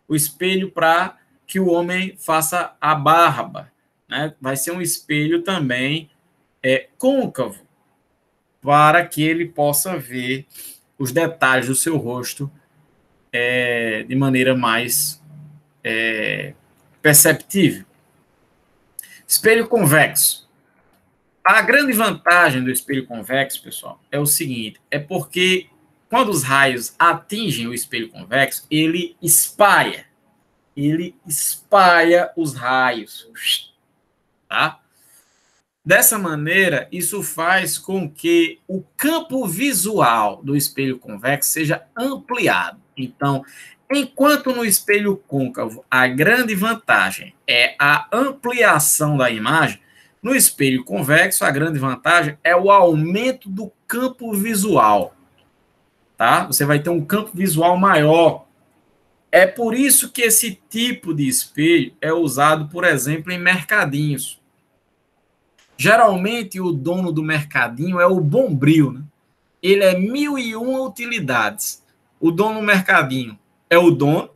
O espelho para que o homem faça a barba, né? Vai ser um espelho também côncavo, para que ele possa ver os detalhes do seu rosto de maneira mais perceptível. Espelho convexo. A grande vantagem do espelho convexo, pessoal, é o seguinte, é porque quando os raios atingem o espelho convexo, ele espalha os raios, tá? Dessa maneira, isso faz com que o campo visual do espelho convexo seja ampliado. Então, enquanto no espelho côncavo a grande vantagem é a ampliação da imagem, no espelho convexo a grande vantagem é o aumento do campo visual. Tá? Você vai ter um campo visual maior. É por isso que esse tipo de espelho é usado, por exemplo, em mercadinhos. Geralmente, o dono do mercadinho é o bombril, né? Ele é 1001 utilidades. O dono do mercadinho é o dono,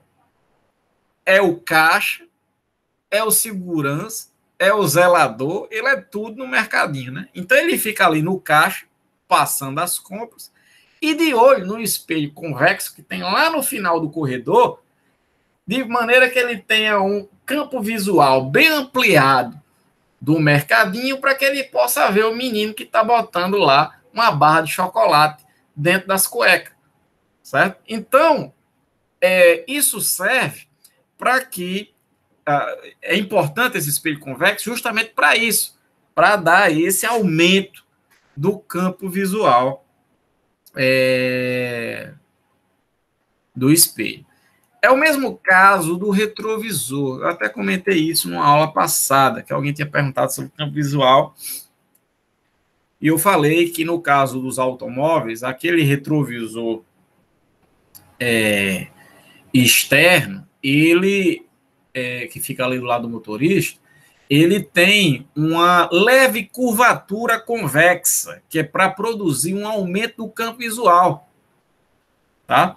é o caixa, é o segurança, é o zelador, ele é tudo no mercadinho, né? Então ele fica ali no caixa, passando as compras, e de olho no espelho convexo que tem lá no final do corredor, de maneira que ele tenha um campo visual bem ampliado do mercadinho para que ele possa ver o menino que está botando lá uma barra de chocolate dentro das cuecas, certo? Então, isso serve para que é importante esse espelho convexo justamente para isso, para dar esse aumento do campo visual do espelho. É o mesmo caso do retrovisor. Eu até comentei isso numa aula passada, que alguém tinha perguntado sobre o campo visual, e eu falei que no caso dos automóveis, aquele retrovisor externo, ele, que fica ali do lado do motorista, ele tem uma leve curvatura convexa, que é para produzir um aumento do campo visual. Tá?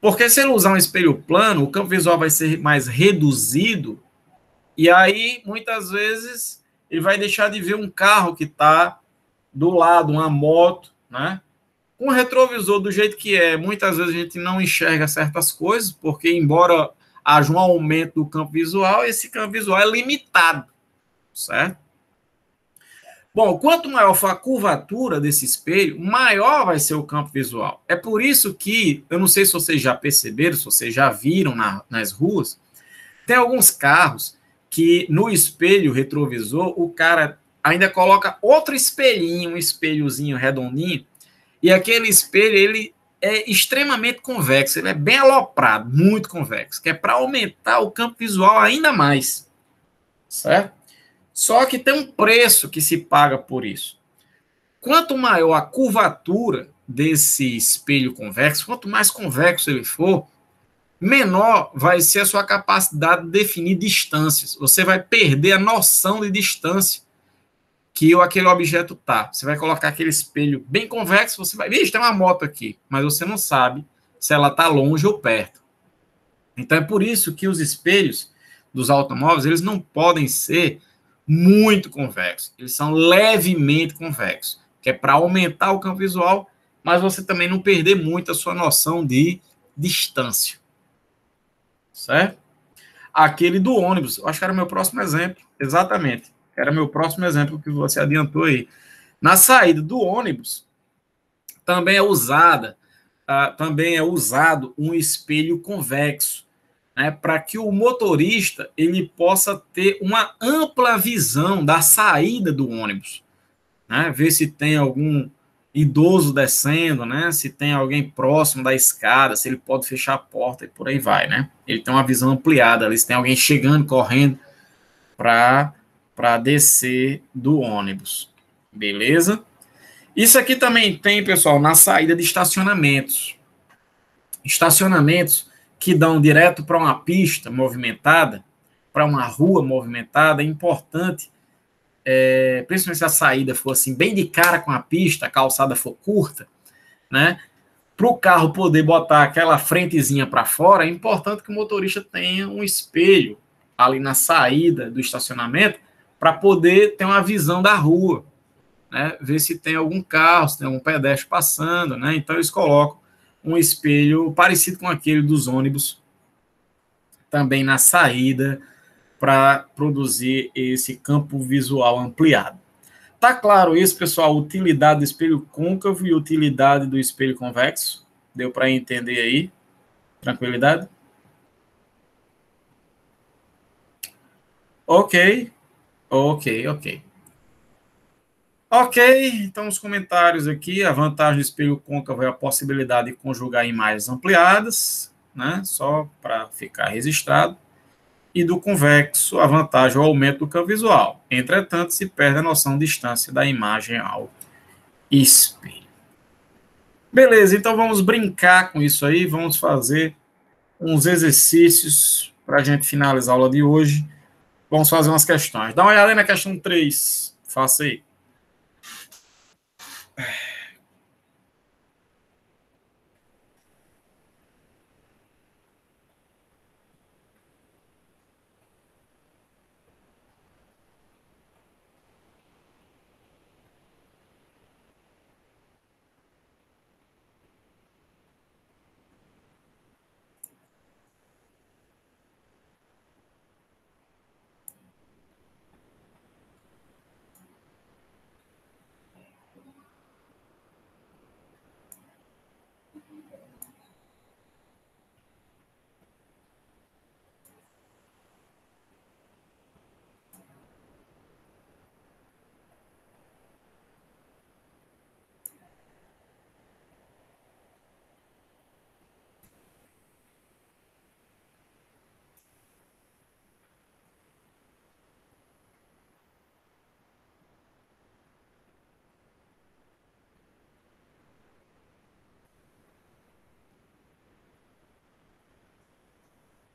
Porque se ele usar um espelho plano, o campo visual vai ser mais reduzido, e aí, muitas vezes, ele vai deixar de ver um carro que está do lado, uma moto, né? Com o retrovisor do jeito que é, muitas vezes a gente não enxerga certas coisas, porque embora haja um aumento do campo visual, esse campo visual é limitado, certo? Bom, quanto maior for a curvatura desse espelho, maior vai ser o campo visual. É por isso que, eu não sei se vocês já perceberam, se vocês já viram nas ruas, tem alguns carros que no espelho retrovisor, o cara ainda coloca outro espelhinho, um espelhozinho redondinho, e aquele espelho, ele é extremamente convexo, ele é bem aloprado, muito convexo, que é para aumentar o campo visual ainda mais, certo? Só que tem um preço que se paga por isso. Quanto maior a curvatura desse espelho convexo, quanto mais convexo ele for, menor vai ser a sua capacidade de definir distâncias. Você vai perder a noção de distância que aquele objeto está. Você vai colocar aquele espelho bem convexo, você vai... Vixe, tem uma moto aqui, mas você não sabe se ela está longe ou perto. Então é por isso que os espelhos dos automóveis, eles não podem ser muito convexos. Eles são levemente convexos, que é para aumentar o campo visual, mas você também não perder muito a sua noção de distância. Certo? Aquele do ônibus, eu acho que era o meu próximo exemplo. Exatamente. Era meu próximo exemplo que você adiantou aí. Na saída do ônibus, também é usado um espelho convexo, né, para que o motorista ele possa ter uma ampla visão da saída do ônibus, né, ver se tem algum idoso descendo, né, se tem alguém próximo da escada, se ele pode fechar a porta e por aí vai, né? Ele tem uma visão ampliada ali, se tem alguém chegando, correndo para descer do ônibus, beleza? Isso aqui também tem, pessoal, na saída de estacionamentos. Estacionamentos que dão direto para uma pista movimentada, para uma rua movimentada, é importante, principalmente se a saída for assim, bem de cara com a pista, a calçada for curta, né? Para o carro poder botar aquela frentezinha para fora, é importante que o motorista tenha um espelho ali na saída do estacionamento para poder ter uma visão da rua, né? Ver se tem algum carro, se tem algum pedestre passando, né? Então eles colocam um espelho parecido com aquele dos ônibus também na saída para produzir esse campo visual ampliado. Tá claro isso, pessoal? Utilidade do espelho côncavo e utilidade do espelho convexo? Deu para entender aí? Tranquilidade? Ok. Ok, então os comentários aqui, a vantagem do espelho côncavo é a possibilidade de conjugar imagens ampliadas, né, só para ficar registrado, e do convexo, a vantagem é o aumento do campo visual. Entretanto, se perde a noção de distância da imagem ao espelho. Beleza, então vamos brincar com isso aí, vamos fazer uns exercícios para a gente finalizar a aula de hoje, Vamos fazer umas questões. Dá uma olhada aí na questão 3. Faça aí.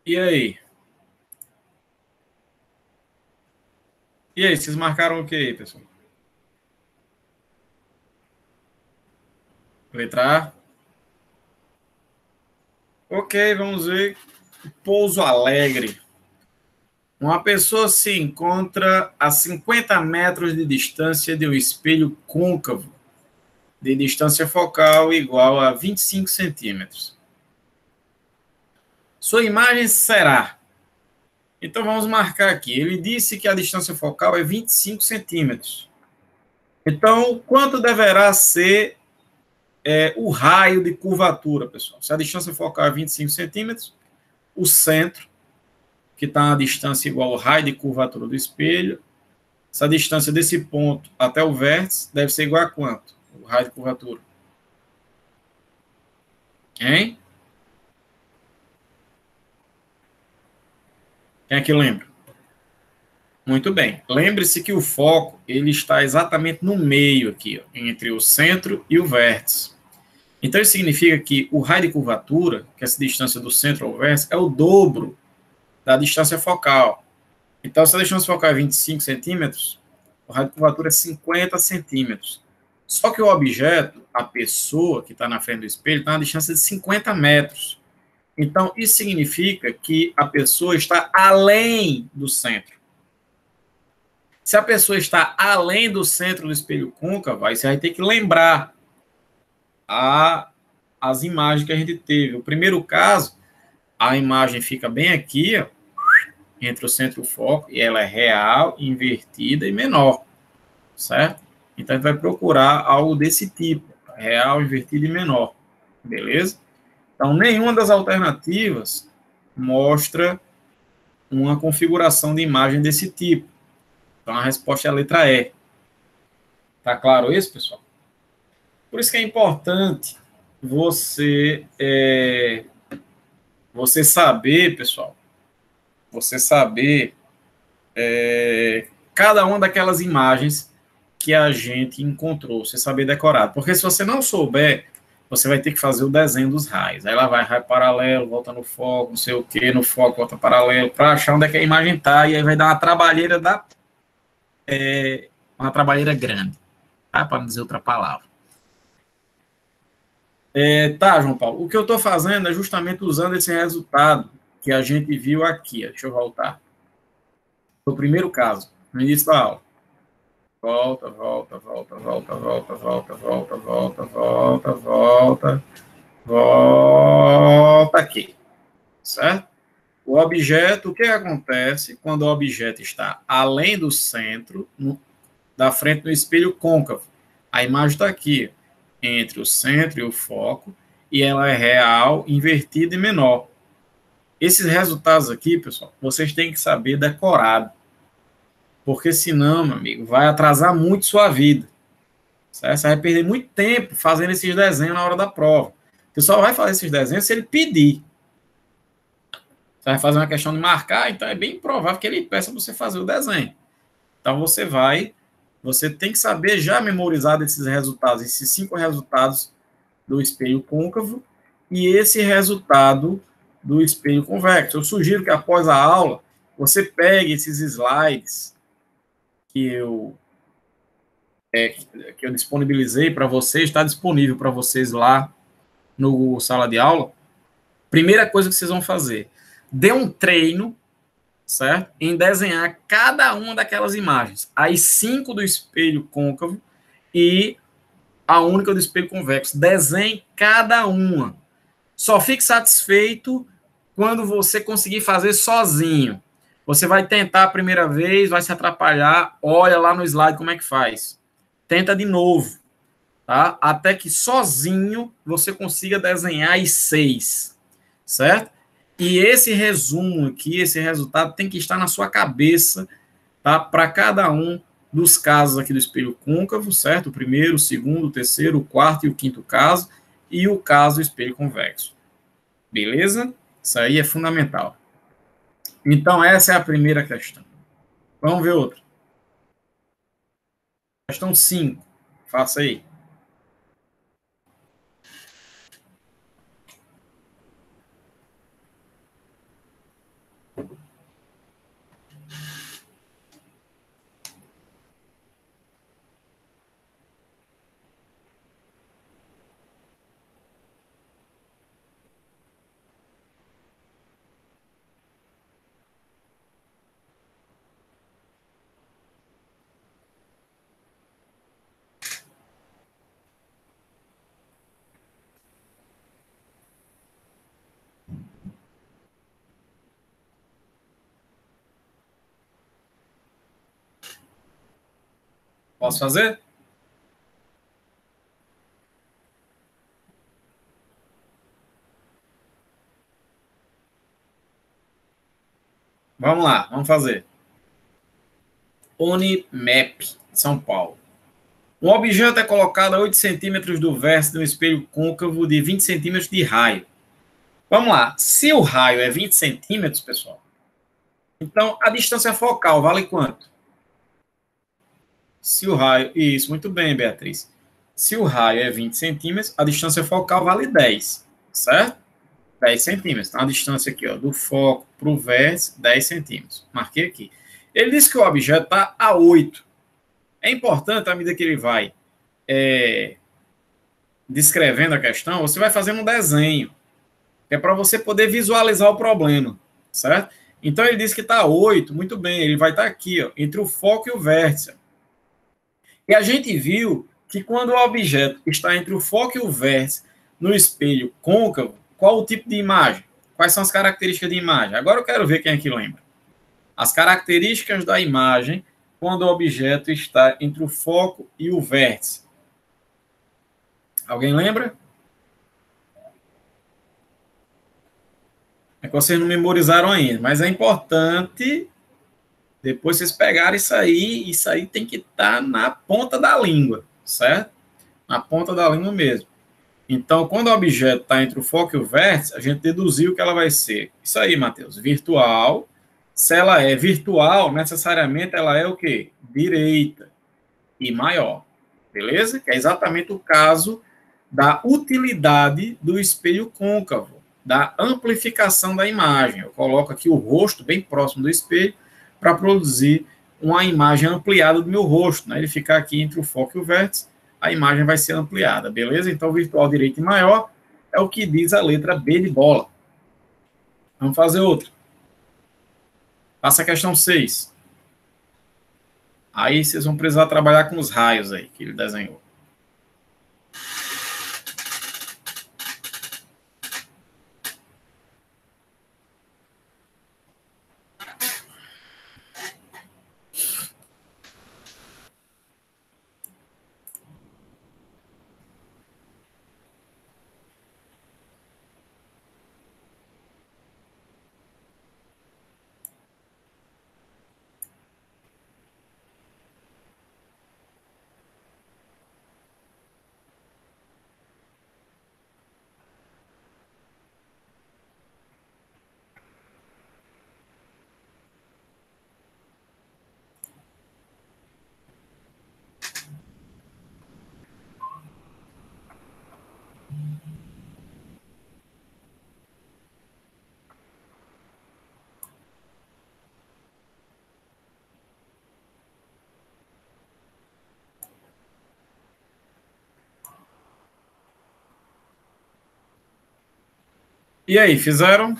E aí? E aí, vocês marcaram o que aí, pessoal? Letra A? Ok, vamos ver. Pouso Alegre. Uma pessoa se encontra a 50 metros de distância de um espelho côncavo, de distância focal igual a 25 centímetros. Sua imagem será... Então, vamos marcar aqui. Ele disse que a distância focal é 25 centímetros. Então, quanto deverá ser o raio de curvatura, pessoal? Se a distância focal é 25 centímetros, o centro, que está a distância igual ao raio de curvatura do espelho, essa distância desse ponto até o vértice deve ser igual a quanto? O raio de curvatura. Hein? Quem é que lembra? Muito bem. Lembre-se que o foco ele está exatamente no meio aqui, ó, entre o centro e o vértice. Então, isso significa que o raio de curvatura, que é essa distância do centro ao vértice, é o dobro da distância focal. Então, se a distância focal é 25 centímetros, o raio de curvatura é 50 centímetros. Só que o objeto, a pessoa que está na frente do espelho, está na distância de 50 metros. Então, isso significa que a pessoa está além do centro. Se a pessoa está além do centro do espelho côncavo, aí você vai ter que lembrar as imagens que a gente teve. O primeiro caso, a imagem fica bem aqui, ó, entre o centro e o foco, e ela é real, invertida e menor, certo? Então, a gente vai procurar algo desse tipo, real, invertido e menor, beleza? Então, nenhuma das alternativas mostra uma configuração de imagem desse tipo. Então, a resposta é a letra E. Tá claro isso, pessoal? Por isso que é importante você saber, pessoal, você saber cada uma daquelas imagens que a gente encontrou, você saber decorar. Porque se você não souber, você vai ter que fazer o desenho dos raios. Aí ela vai raio paralelo, volta no foco, não sei o que, no foco, volta paralelo, para achar onde é que a imagem está, e aí vai dar uma trabalheira uma trabalheira grande, tá? Para não dizer outra palavra. Tá, João Paulo, o que eu estou fazendo é justamente usando esse resultado que a gente viu aqui. Ó. Deixa eu voltar. O primeiro caso, no início da aula. Volta, volta, volta, volta, volta, volta, volta, volta, volta, volta, volta aqui, certo? O objeto, o que acontece quando o objeto está além do centro, da frente do espelho côncavo? A imagem está aqui, entre o centro e o foco, e ela é real, invertida e menor. Esses resultados aqui, pessoal, vocês têm que saber decorado. Porque senão, meu amigo, vai atrasar muito sua vida. Certo? Você vai perder muito tempo fazendo esses desenhos na hora da prova. Você só vai fazer esses desenhos se ele pedir. Você vai fazer uma questão de marcar, então é bem provável que ele peça para você fazer o desenho. Então você tem que saber já memorizar desses resultados, esses 5 resultados do espelho côncavo e esse resultado do espelho convexo. Eu sugiro que após a aula você pegue esses slides que eu disponibilizei para vocês, está disponível para vocês lá no sala de aula. Primeira coisa que vocês vão fazer, dê um treino, certo? Em desenhar cada uma daquelas imagens. As 5 do espelho côncavo e a única do espelho convexo. Desenhe cada uma. Só fique satisfeito quando você conseguir fazer sozinho. Você vai tentar a primeira vez, vai se atrapalhar, olha lá no slide como é que faz. Tenta de novo, tá? Até que sozinho você consiga desenhar as 6, certo? E esse resumo aqui, esse resultado tem que estar na sua cabeça, tá? Para cada um dos casos aqui do espelho côncavo, certo? O primeiro, o segundo, o terceiro, o quarto e o quinto caso, e o caso do espelho convexo. Beleza? Isso aí é fundamental. Então, essa é a primeira questão. Vamos ver outra. Questão 5. Faça aí. Posso fazer? Vamos lá, vamos fazer. Unimap, São Paulo. Um objeto é colocado a 8 centímetros do vértice de um espelho côncavo de 20 centímetros de raio. Vamos lá. Se o raio é 20 centímetros, pessoal, então a distância focal vale quanto? Se o raio... Isso, muito bem, Beatriz. Se o raio é 20 centímetros, a distância focal vale 10, certo? 10 centímetros. Então, a distância aqui, ó, do foco para o vértice, 10 centímetros. Marquei aqui. Ele disse que o objeto está a 8. É importante, à medida que ele vai descrevendo a questão, você vai fazendo um desenho, que é para você poder visualizar o problema, certo? Então, ele disse que está a 8, muito bem, ele vai estar aqui, ó, entre o foco e o vértice. E a gente viu que quando o objeto está entre o foco e o vértice no espelho côncavo, qual o tipo de imagem? Quais são as características de imagem? Agora eu quero ver quem aqui lembra. As características da imagem quando o objeto está entre o foco e o vértice. Alguém lembra? É que vocês não memorizaram ainda, mas é importante depois vocês pegarem isso aí tem que estar na ponta da língua, certo? Na ponta da língua mesmo. Então, quando o objeto está entre o foco e o vértice, a gente deduziu que ela vai ser, isso aí, Matheus, virtual. Se ela é virtual, necessariamente ela é o quê? Direita e maior, beleza? Que é exatamente o caso da utilidade do espelho côncavo, da amplificação da imagem. Eu coloco aqui o rosto bem próximo do espelho para produzir uma imagem ampliada do meu rosto, né? Ele ficar aqui entre o foco e o vértice, a imagem vai ser ampliada, beleza? Então, virtual direito e maior é o que diz a letra B de bola. Vamos fazer outra. Faça a questão 6. Aí vocês vão precisar trabalhar com os raios aí que ele desenhou. E aí, fizeram?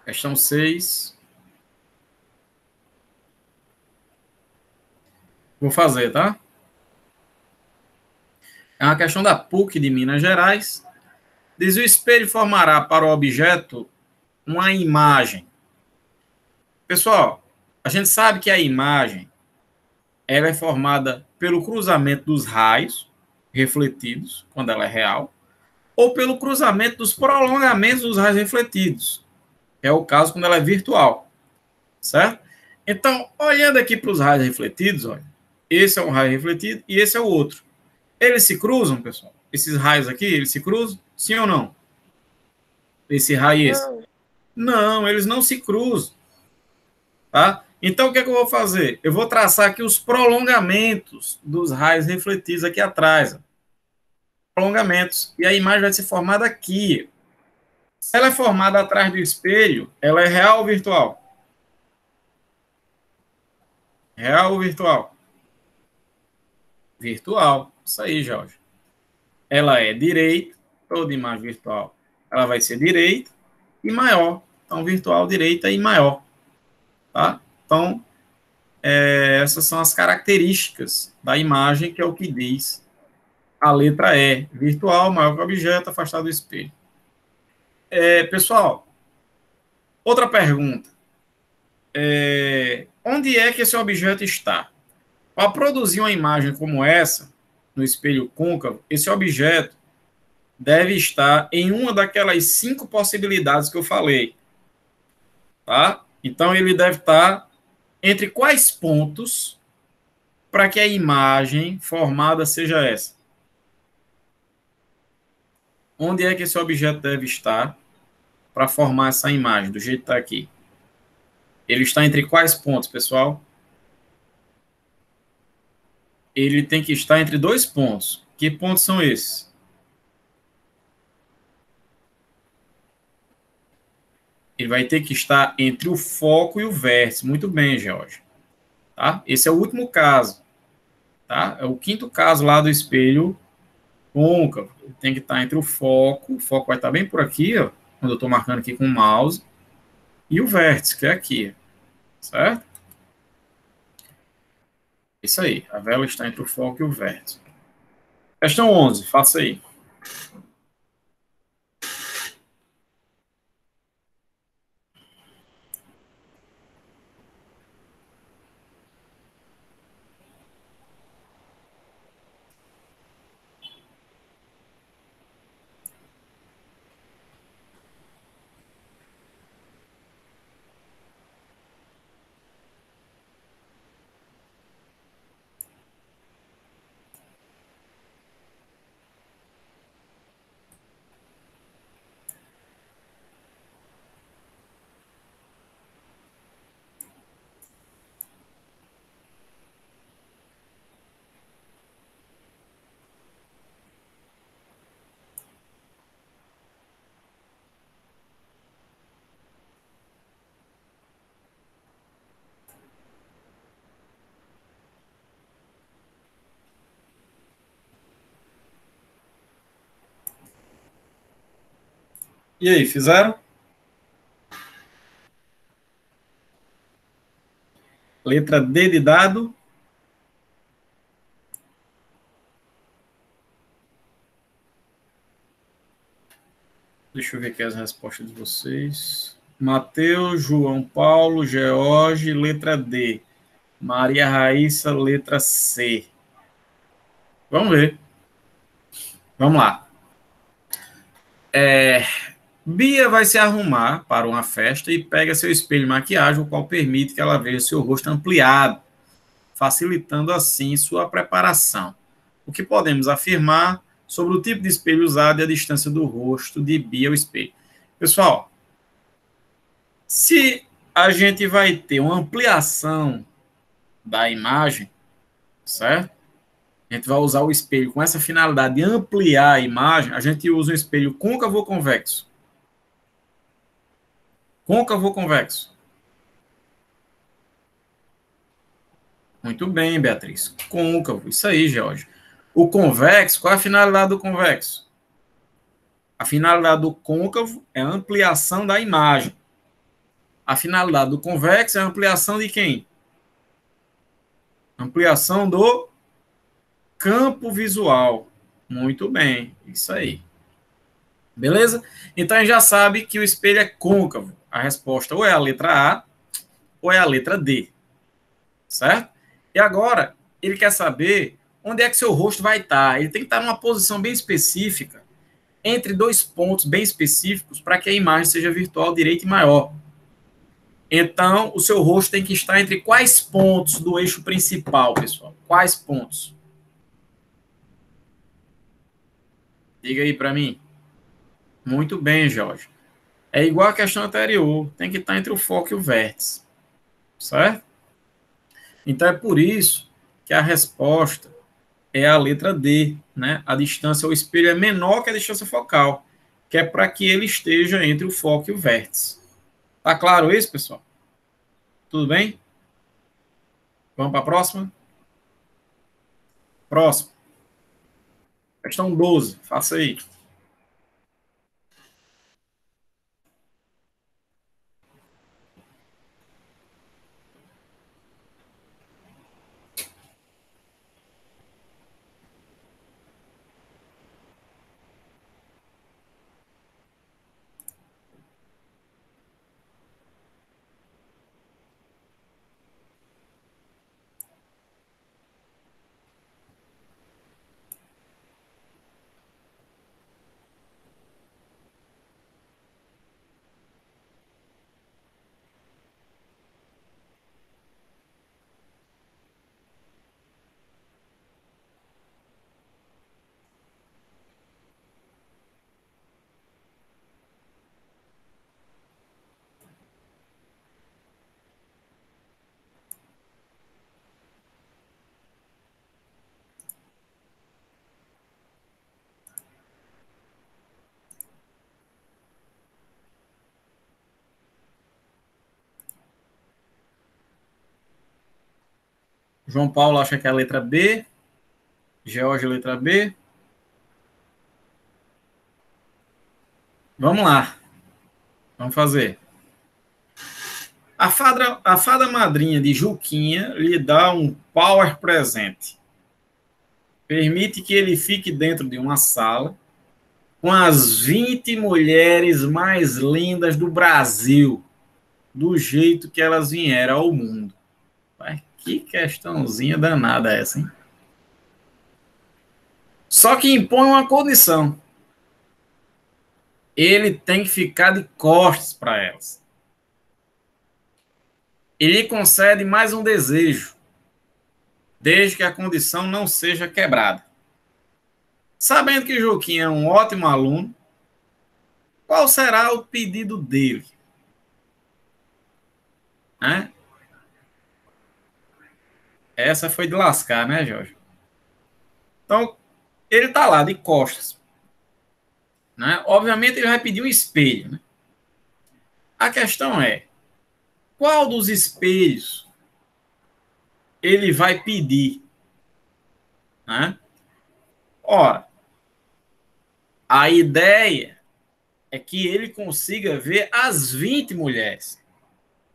Questão 6. Vou fazer, tá? É uma questão da PUC de Minas Gerais. Diz: o espelho formará para o objeto uma imagem. Pessoal, a gente sabe que a imagem ela é formada pelo cruzamento dos raios refletidos, quando ela é real, ou pelo cruzamento dos prolongamentos dos raios refletidos. É o caso quando ela é virtual, certo? Então, olhando aqui para os raios refletidos, olha, esse é um raio refletido e esse é o outro. Eles se cruzam, pessoal? Esses raios aqui, eles se cruzam? Sim ou não? Esse raio e esse? Não, eles não se cruzam, tá? Então, o que é que eu vou fazer? Eu vou traçar aqui os prolongamentos dos raios refletidos aqui atrás. Ó. Prolongamentos. E a imagem vai ser formada aqui. Se ela é formada atrás do espelho, ela é real ou virtual? Real ou virtual? Virtual. Isso aí, Jorge. Ela é direita, toda imagem virtual. Ela vai ser direita e maior. Então, virtual, direita e maior. Tá? Então, essas são as características da imagem, que é o que diz a letra E. Virtual, maior que o objeto, afastado do espelho. Pessoal, outra pergunta. Onde é que esse objeto está? Para produzir uma imagem como essa, no espelho côncavo, esse objeto deve estar em uma daquelas 5 possibilidades que eu falei. Tá? Então, ele deve estar entre quais pontos para que a imagem formada seja essa? Onde é que esse objeto deve estar para formar essa imagem, do jeito que está aqui? Ele está entre quais pontos, pessoal? Ele tem que estar entre 2 pontos. Que pontos são esses? Ele vai ter que estar entre o foco e o vértice. Muito bem, George. Tá? Esse é o último caso. Tá? É o quinto caso lá do espelho côncavo. Ele tem que estar entre o foco vai estar bem por aqui, ó, quando eu estou marcando aqui com o mouse, e o vértice, que é aqui. Certo? Isso aí. A vela está entre o foco e o vértice. Questão 11, faça aí. E aí, fizeram? Letra D de dado. Deixa eu ver aqui as respostas de vocês. Mateus, João Paulo, George, letra D. Maria Raíssa, letra C. Vamos ver. Vamos lá. Bia vai se arrumar para uma festa e pega seu espelho de maquiagem, o qual permite que ela veja seu rosto ampliado, facilitando assim sua preparação. O que podemos afirmar sobre o tipo de espelho usado e a distância do rosto de Bia ao espelho? Pessoal, se a gente vai ter uma ampliação da imagem, certo? A gente vai usar o espelho com essa finalidade de ampliar a imagem, a gente usa um espelho côncavo ou convexo? Côncavo ou convexo? Muito bem, Beatriz. Côncavo, isso aí, George. O convexo, qual é a finalidade do convexo? A finalidade do côncavo é a ampliação da imagem. A finalidade do convexo é a ampliação de quem? Ampliação do campo visual. Muito bem, isso aí. Beleza? Então a gente já sabe que o espelho é côncavo. A resposta ou é a letra A ou é a letra D. Certo? E agora, ele quer saber onde é que seu rosto vai estar. Ele tem que estar numa posição bem específica, entre dois pontos bem específicos, para que a imagem seja virtual, direita e maior. Então, o seu rosto tem que estar entre quais pontos do eixo principal, pessoal? Quais pontos? Diga aí para mim. Muito bem, Jorge. É igual a questão anterior. Tem que estar entre o foco e o vértice. Certo? Então, é por isso que a resposta é a letra D, né? A distância ao espelho é menor que a distância focal, que é para que ele esteja entre o foco e o vértice. Tá claro isso, pessoal? Tudo bem? Vamos para a próxima? Próximo. Questão 12. Faça aí. João Paulo acha que é a letra B. George, letra B. Vamos lá. Vamos fazer. A fada madrinha de Juquinha lhe dá um power presente. Permite que ele fique dentro de uma sala com as 20 mulheres mais lindas do Brasil, do jeito que elas vieram ao mundo. Mas que questãozinha danada essa, hein? Só que impõe uma condição. Ele tem que ficar de costas para elas. Ele concede mais um desejo, desde que a condição não seja quebrada. Sabendo que Joaquim é um ótimo aluno, qual será o pedido dele? Né? Essa foi de lascar, né, Jorge? Então, ele está lá de costas. Né? Obviamente, ele vai pedir um espelho. Né? A questão é, qual dos espelhos ele vai pedir? Né? Ora, a ideia é que ele consiga ver as 20 mulheres.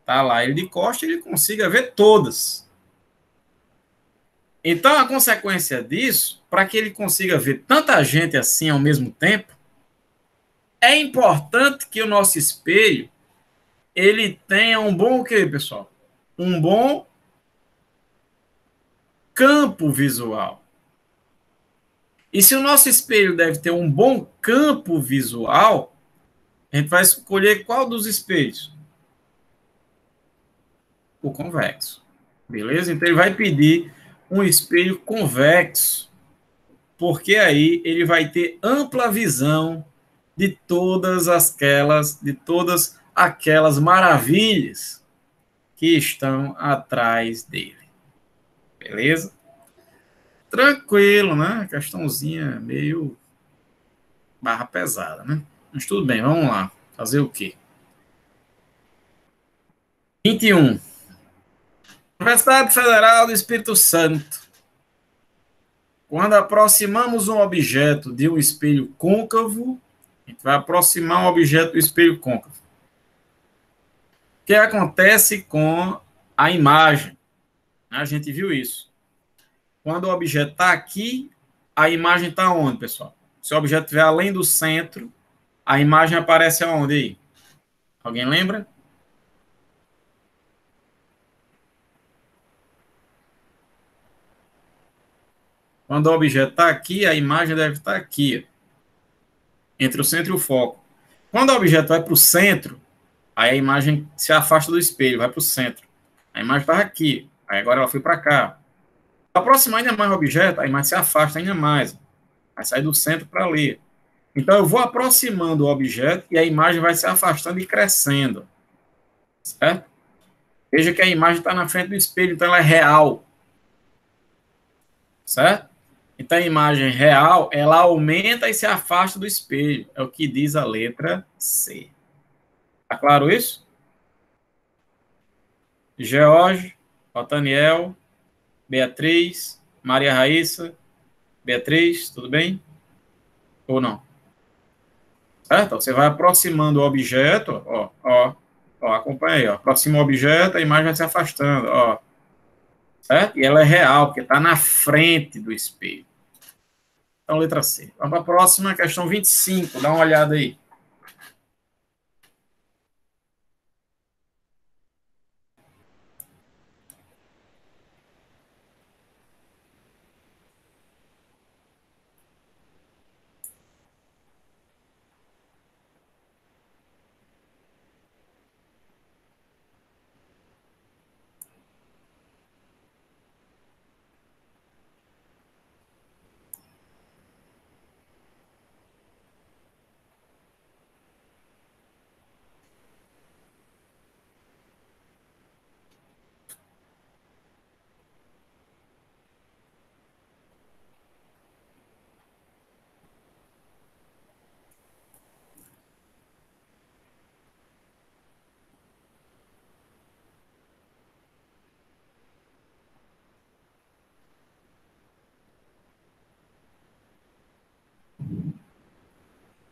Tá lá ele de costas, ele consiga ver todas. Então, a consequência disso, para que ele consiga ver tanta gente assim ao mesmo tempo, é importante que o nosso espelho ele tenha um bom o quê, pessoal? Um bom campo visual. E se o nosso espelho deve ter um bom campo visual, a gente vai escolher qual dos espelhos? O convexo. Beleza? Então ele vai pedir um espelho convexo, porque aí ele vai ter ampla visão de todas aquelas maravilhas que estão atrás dele. Beleza? Tranquilo, né? Questãozinha meio barra pesada, né? Mas tudo bem, vamos lá. Fazer o quê? 21. Universidade Federal do Espírito Santo. Quando aproximamos um objeto de um espelho côncavo, A gente vai aproximar um objeto do espelho côncavo. O que acontece com a imagem? A gente viu isso. Quando o objeto está aqui, a imagem está onde, pessoal? Se o objeto estiver além do centro, a imagem aparece aonde aí? Alguém lembra? Quando o objeto está aqui, a imagem deve estar aqui, entre o centro e o foco. Quando o objeto vai para o centro, aí a imagem se afasta do espelho, vai para o centro. A imagem estava aqui, aí agora ela foi para cá. Aproximar ainda mais o objeto, a imagem se afasta ainda mais. Vai sair do centro para ali. Então eu vou aproximando o objeto e a imagem vai se afastando e crescendo. Certo? Veja que a imagem está na frente do espelho, então ela é real. Certo? Então a imagem real, ela aumenta e se afasta do espelho. É o que diz a letra C. Tá claro isso? George, Otaniel, Beatriz, Maria Raíssa, Beatriz, tudo bem? Ou não? Certo? Você vai aproximando o objeto, acompanha aí, ó. Aproxima o objeto, a imagem vai se afastando, ó. Certo? E ela é real, porque está na frente do espelho. Então, letra C. Vamos para a próxima, questão 25. Dá uma olhada aí.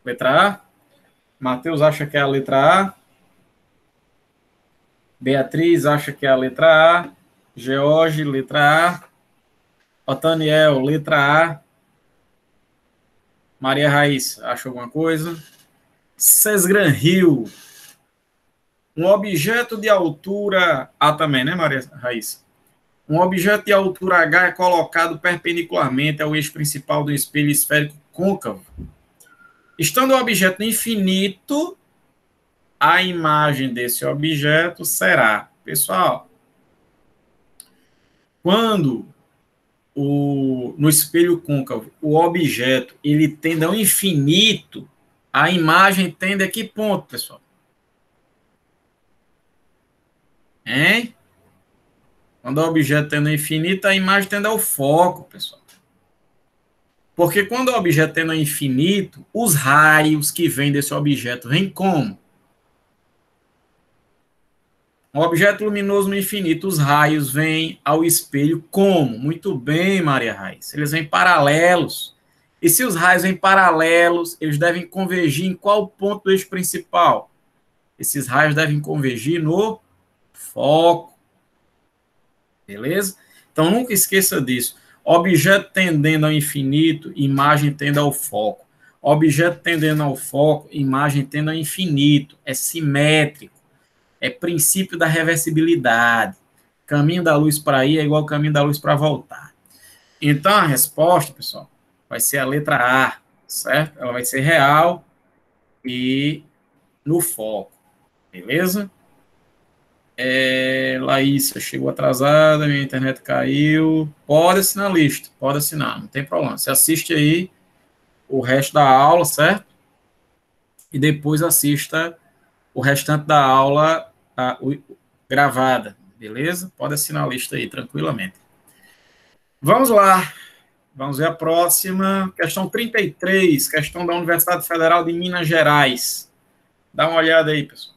Letra A. Matheus acha que é a letra A. Beatriz acha que é a letra A. George, letra A. Otaniel, letra A. Maria Raíssa, acha alguma coisa? Cesgran Hill. Um objeto de altura A também, né, Maria Raíssa? Um objeto de altura H é colocado perpendicularmente ao eixo principal do espelho esférico côncavo. Estando o objeto infinito, a imagem desse objeto será, pessoal, quando no espelho côncavo o objeto ele tende ao infinito, a imagem tende a que ponto, pessoal? Hein? Quando o objeto tende ao infinito, a imagem tende ao foco, pessoal. Porque quando o objeto tende ao infinito, os raios que vêm desse objeto vêm como? Um objeto luminoso no infinito, os raios vêm ao espelho como? Muito bem, Maria Raiz. Eles vêm paralelos. E se os raios vêm paralelos, eles devem convergir em qual ponto do eixo principal? Esses raios devem convergir no foco. Beleza? Então, nunca esqueça disso. Objeto tendendo ao infinito, imagem tende ao foco. Objeto tendendo ao foco, imagem tende ao infinito. É simétrico. É princípio da reversibilidade. Caminho da luz para ir é igual ao caminho da luz para voltar. Então, a resposta, pessoal, vai ser a letra A, certo? Ela vai ser real e no foco. Beleza? Laísa chegou atrasada, minha internet caiu. Pode assinar a lista, pode assinar, não tem problema. Você assiste aí o resto da aula, certo? E depois assista o restante da aula gravada, beleza? Pode assinar a lista aí, tranquilamente. Vamos lá, vamos ver a próxima. Questão 33, questão da Universidade Federal de Minas Gerais. Dá uma olhada aí, pessoal.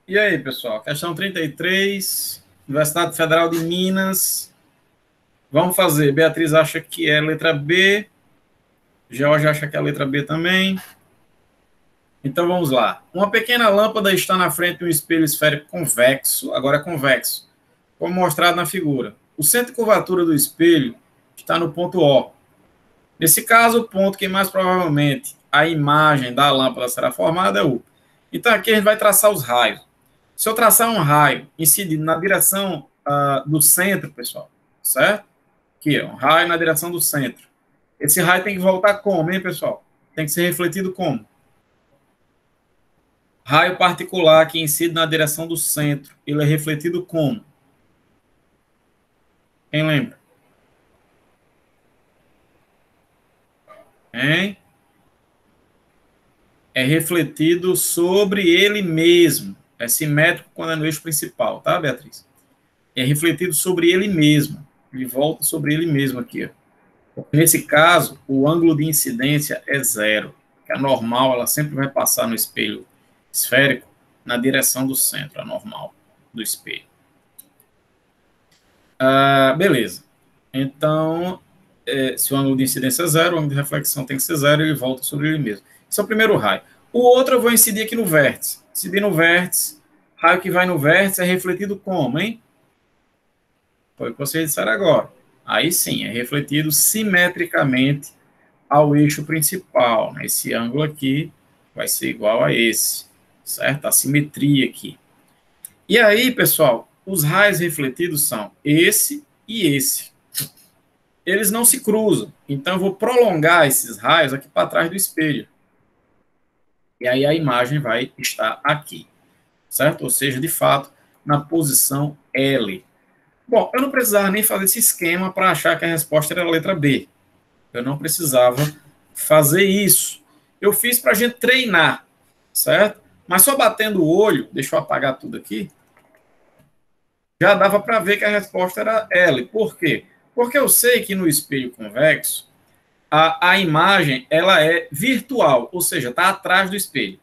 E aí, pessoal? Questão 33, Universidade Federal de Minas. Vamos fazer. Beatriz acha que é a letra B. George acha que é a letra B também. Então vamos lá. Uma pequena lâmpada está na frente de um espelho esférico convexo, agora é convexo, como mostrado na figura. O centro de curvatura do espelho está no ponto O. Nesse caso, o ponto que mais provavelmente a imagem da lâmpada será formada é o. Então aqui a gente vai traçar os raios. Se eu traçar um raio incidindo na direção do centro, pessoal, certo? Aqui, ó, um raio na direção do centro. Esse raio tem que voltar como, hein, pessoal? Tem que ser refletido como? Raio particular que incide na direção do centro. Ele é refletido como? Quem lembra? Hein? É refletido sobre ele mesmo. É simétrico quando é no eixo principal, tá, Beatriz? É refletido sobre ele mesmo. Ele volta sobre ele mesmo aqui, ó. Nesse caso, o ângulo de incidência é zero. A normal, ela sempre vai passar no espelho esférico na direção do centro, a normal do espelho. Beleza. Então, se o ângulo de incidência é zero, o ângulo de reflexão tem que ser zero, ele volta sobre ele mesmo. Esse é o primeiro raio. O outro eu vou incidir aqui no vértice. Incidir no vértice, raio que vai no vértice é refletido como, hein? Foi o que vocês disseram agora. Aí sim, é refletido simetricamente ao eixo principal. Né? Esse ângulo aqui vai ser igual a esse, certo? A simetria aqui. E aí, pessoal, os raios refletidos são esse e esse. Eles não se cruzam. Então, eu vou prolongar esses raios aqui para trás do espelho. E aí a imagem vai estar aqui, certo? Ou seja, de fato, na posição L. Bom, eu não precisava nem fazer esse esquema para achar que a resposta era a letra B. Eu não precisava fazer isso. Eu fiz para a gente treinar, certo? Mas só batendo o olho, deixa eu apagar tudo aqui, já dava para ver que a resposta era L. Por quê? Porque eu sei que no espelho convexo, a imagem ela é virtual, ou seja, está atrás do espelho.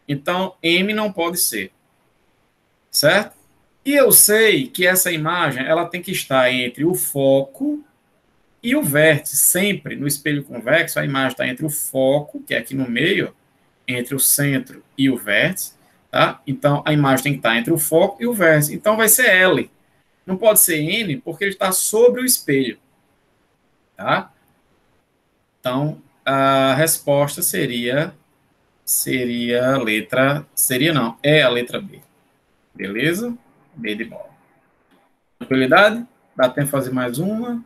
Então, M não pode ser, certo? E eu sei que essa imagem ela tem que estar entre o foco e o vértice. Sempre no espelho convexo, a imagem está entre o foco, que é aqui no meio, entre o centro e o vértice, tá? Então, a imagem tem que estar entre o foco e o vértice. Então, vai ser L. Não pode ser N, porque ele está sobre o espelho, tá? Então, a resposta seria a letra... Seria não, é a letra B. Beleza? B de bola. Tranquilidade? Dá tempo de fazer mais uma?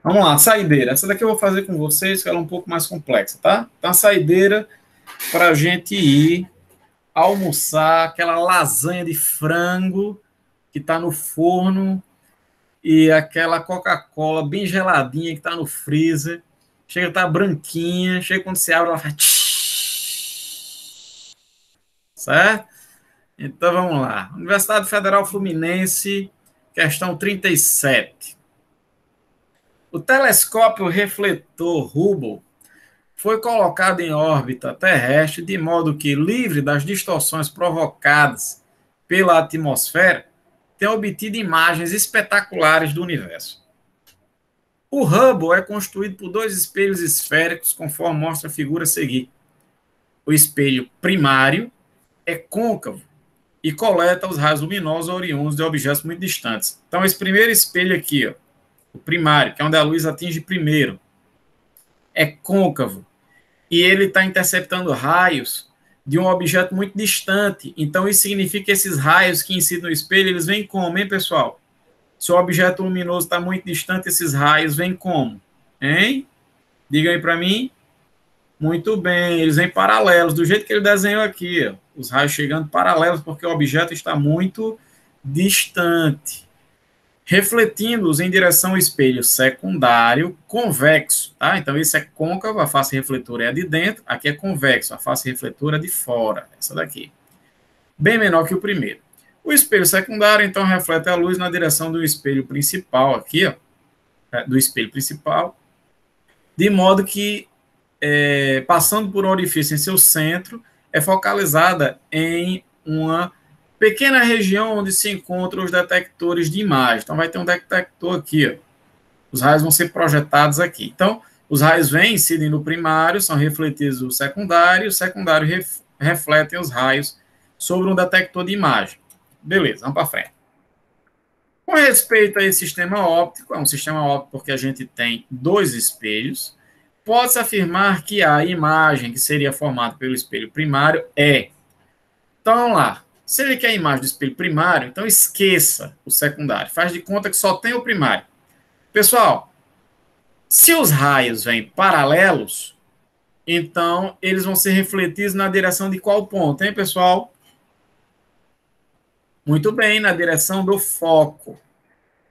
Vamos lá, saideira. Essa daqui eu vou fazer com vocês, que ela é um pouco mais complexa, tá? Então, a saideira para a gente ir almoçar aquela lasanha de frango que está no forno e aquela Coca-Cola bem geladinha que está no freezer. Chega a estar branquinha, chega quando você abre, ela faz... Certo? Então, vamos lá. Universidade Federal Fluminense, questão 37. O telescópio refletor Hubble foi colocado em órbita terrestre de modo que, livre das distorções provocadas pela atmosfera, tem obtido imagens espetaculares do universo. O Hubble é constituído por dois espelhos esféricos, conforme mostra a figura a seguir. O espelho primário é côncavo e coleta os raios luminosos oriundos de objetos muito distantes. Então, esse primeiro espelho aqui, ó, o primário, que é onde a luz atinge primeiro, é côncavo e ele está interceptando raios de um objeto muito distante. Então, isso significa que esses raios que incidem no espelho, eles vêm como, hein, pessoal? Se o objeto luminoso está muito distante, esses raios vêm como? Hein? Diga aí para mim. Muito bem, eles vêm paralelos, do jeito que ele desenhou aqui, ó, os raios chegando paralelos, porque o objeto está muito distante, refletindo-os em direção ao espelho secundário convexo, tá? Então, esse é côncavo, a face refletora é a de dentro, aqui é convexo, a face refletora é de fora, essa daqui. Bem menor que o primeiro. O espelho secundário, então, reflete a luz na direção do espelho principal, aqui, ó, do espelho principal, de modo que passando por um orifício em seu centro, é focalizada em uma Pequena região onde se encontram os detectores de imagem. Então, vai ter um detector aqui, ó. Os raios vão ser projetados aqui. Então, os raios vêm, incidem no primário, são refletidos no secundário, e o secundário refletem os raios sobre um detector de imagem. Beleza, vamos para frente. Com respeito a esse sistema óptico, é um sistema óptico porque a gente tem dois espelhos, pode-se afirmar que a imagem que seria formada pelo espelho primário é. Então, vamos lá. Se ele quer a imagem do espelho primário, então esqueça o secundário. Faz de conta que só tem o primário. Pessoal, se os raios vêm paralelos, então eles vão ser refletidos na direção de qual ponto, hein, pessoal? Muito bem, na direção do foco.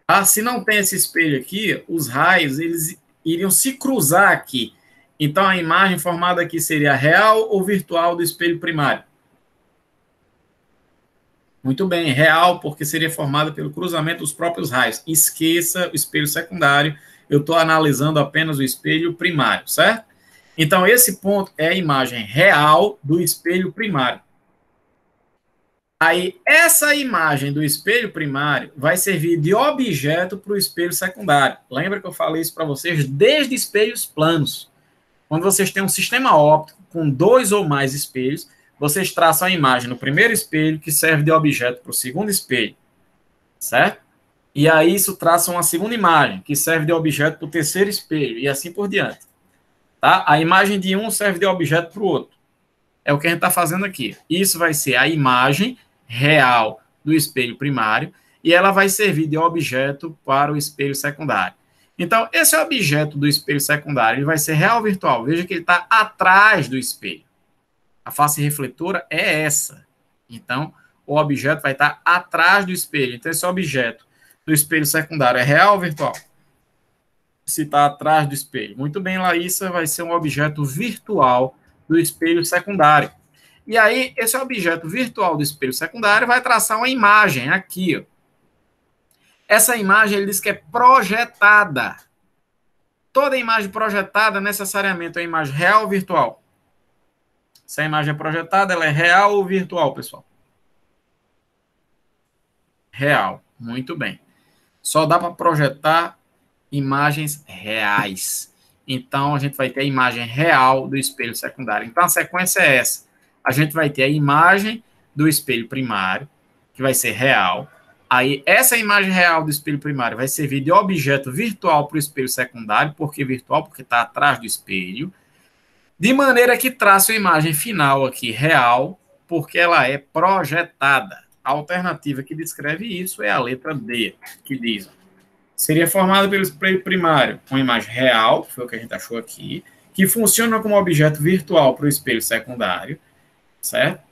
Ah, se não tem esse espelho aqui, os raios eles iriam se cruzar aqui. Então a imagem formada aqui seria real ou virtual do espelho primário? Muito bem, real, porque seria formada pelo cruzamento dos próprios raios. Esqueça o espelho secundário, eu estou analisando apenas o espelho primário, certo? Então, esse ponto é a imagem real do espelho primário. Aí, essa imagem do espelho primário vai servir de objeto para o espelho secundário. Lembra que eu falei isso para vocês desde espelhos planos. Quando vocês têm um sistema óptico com dois ou mais espelhos, vocês traçam a imagem no primeiro espelho, que serve de objeto para o segundo espelho, certo? E aí isso traça uma segunda imagem, que serve de objeto para o terceiro espelho, e assim por diante. Tá? A imagem de um serve de objeto para o outro. É o que a gente está fazendo aqui. Isso vai ser a imagem real do espelho primário, e ela vai servir de objeto para o espelho secundário. Então, esse objeto do espelho secundário ele vai ser real ou virtual? Veja que ele está atrás do espelho. A face refletora é essa. Então, o objeto vai estar atrás do espelho. Então, esse objeto do espelho secundário é real ou virtual? Se está atrás do espelho. Muito bem, Laísa, vai ser um objeto virtual do espelho secundário. E aí, esse objeto virtual do espelho secundário vai traçar uma imagem aqui. Ó. Essa imagem, ele diz que é projetada. Toda imagem projetada, necessariamente, é uma imagem real ou virtual? Se a imagem é projetada, ela é real ou virtual, pessoal? Real. Muito bem. Só dá para projetar imagens reais. Então, a gente vai ter a imagem real do espelho secundário. Então, a sequência é essa. A gente vai ter a imagem do espelho primário, que vai ser real. Aí, essa imagem real do espelho primário vai servir de objeto virtual para o espelho secundário. Por que virtual? Porque está atrás do espelho. De maneira que traça a imagem final aqui real, porque ela é projetada. A alternativa que descreve isso é a letra D, que diz: seria formada pelo espelho primário uma imagem real, que foi o que a gente achou aqui, que funciona como objeto virtual para o espelho secundário, certo?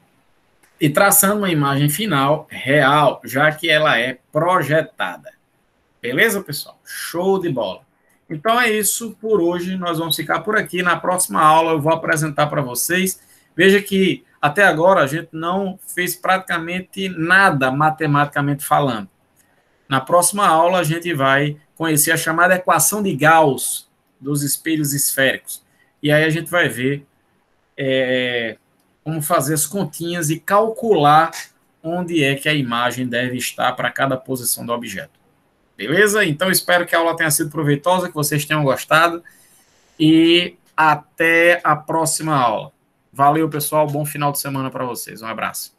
E traçando uma imagem final real, já que ela é projetada. Beleza, pessoal? Show de bola. Então é isso por hoje, nós vamos ficar por aqui. Na próxima aula eu vou apresentar para vocês. Veja que até agora a gente não fez praticamente nada matematicamente falando. Na próxima aula a gente vai conhecer a chamada equação de Gauss dos espelhos esféricos. E aí a gente vai ver como fazer as continhas e calcular onde é que a imagem deve estar para cada posição do objeto. Beleza? Então, espero que a aula tenha sido proveitosa, que vocês tenham gostado. E até a próxima aula. Valeu, pessoal. Bom final de semana para vocês. Um abraço.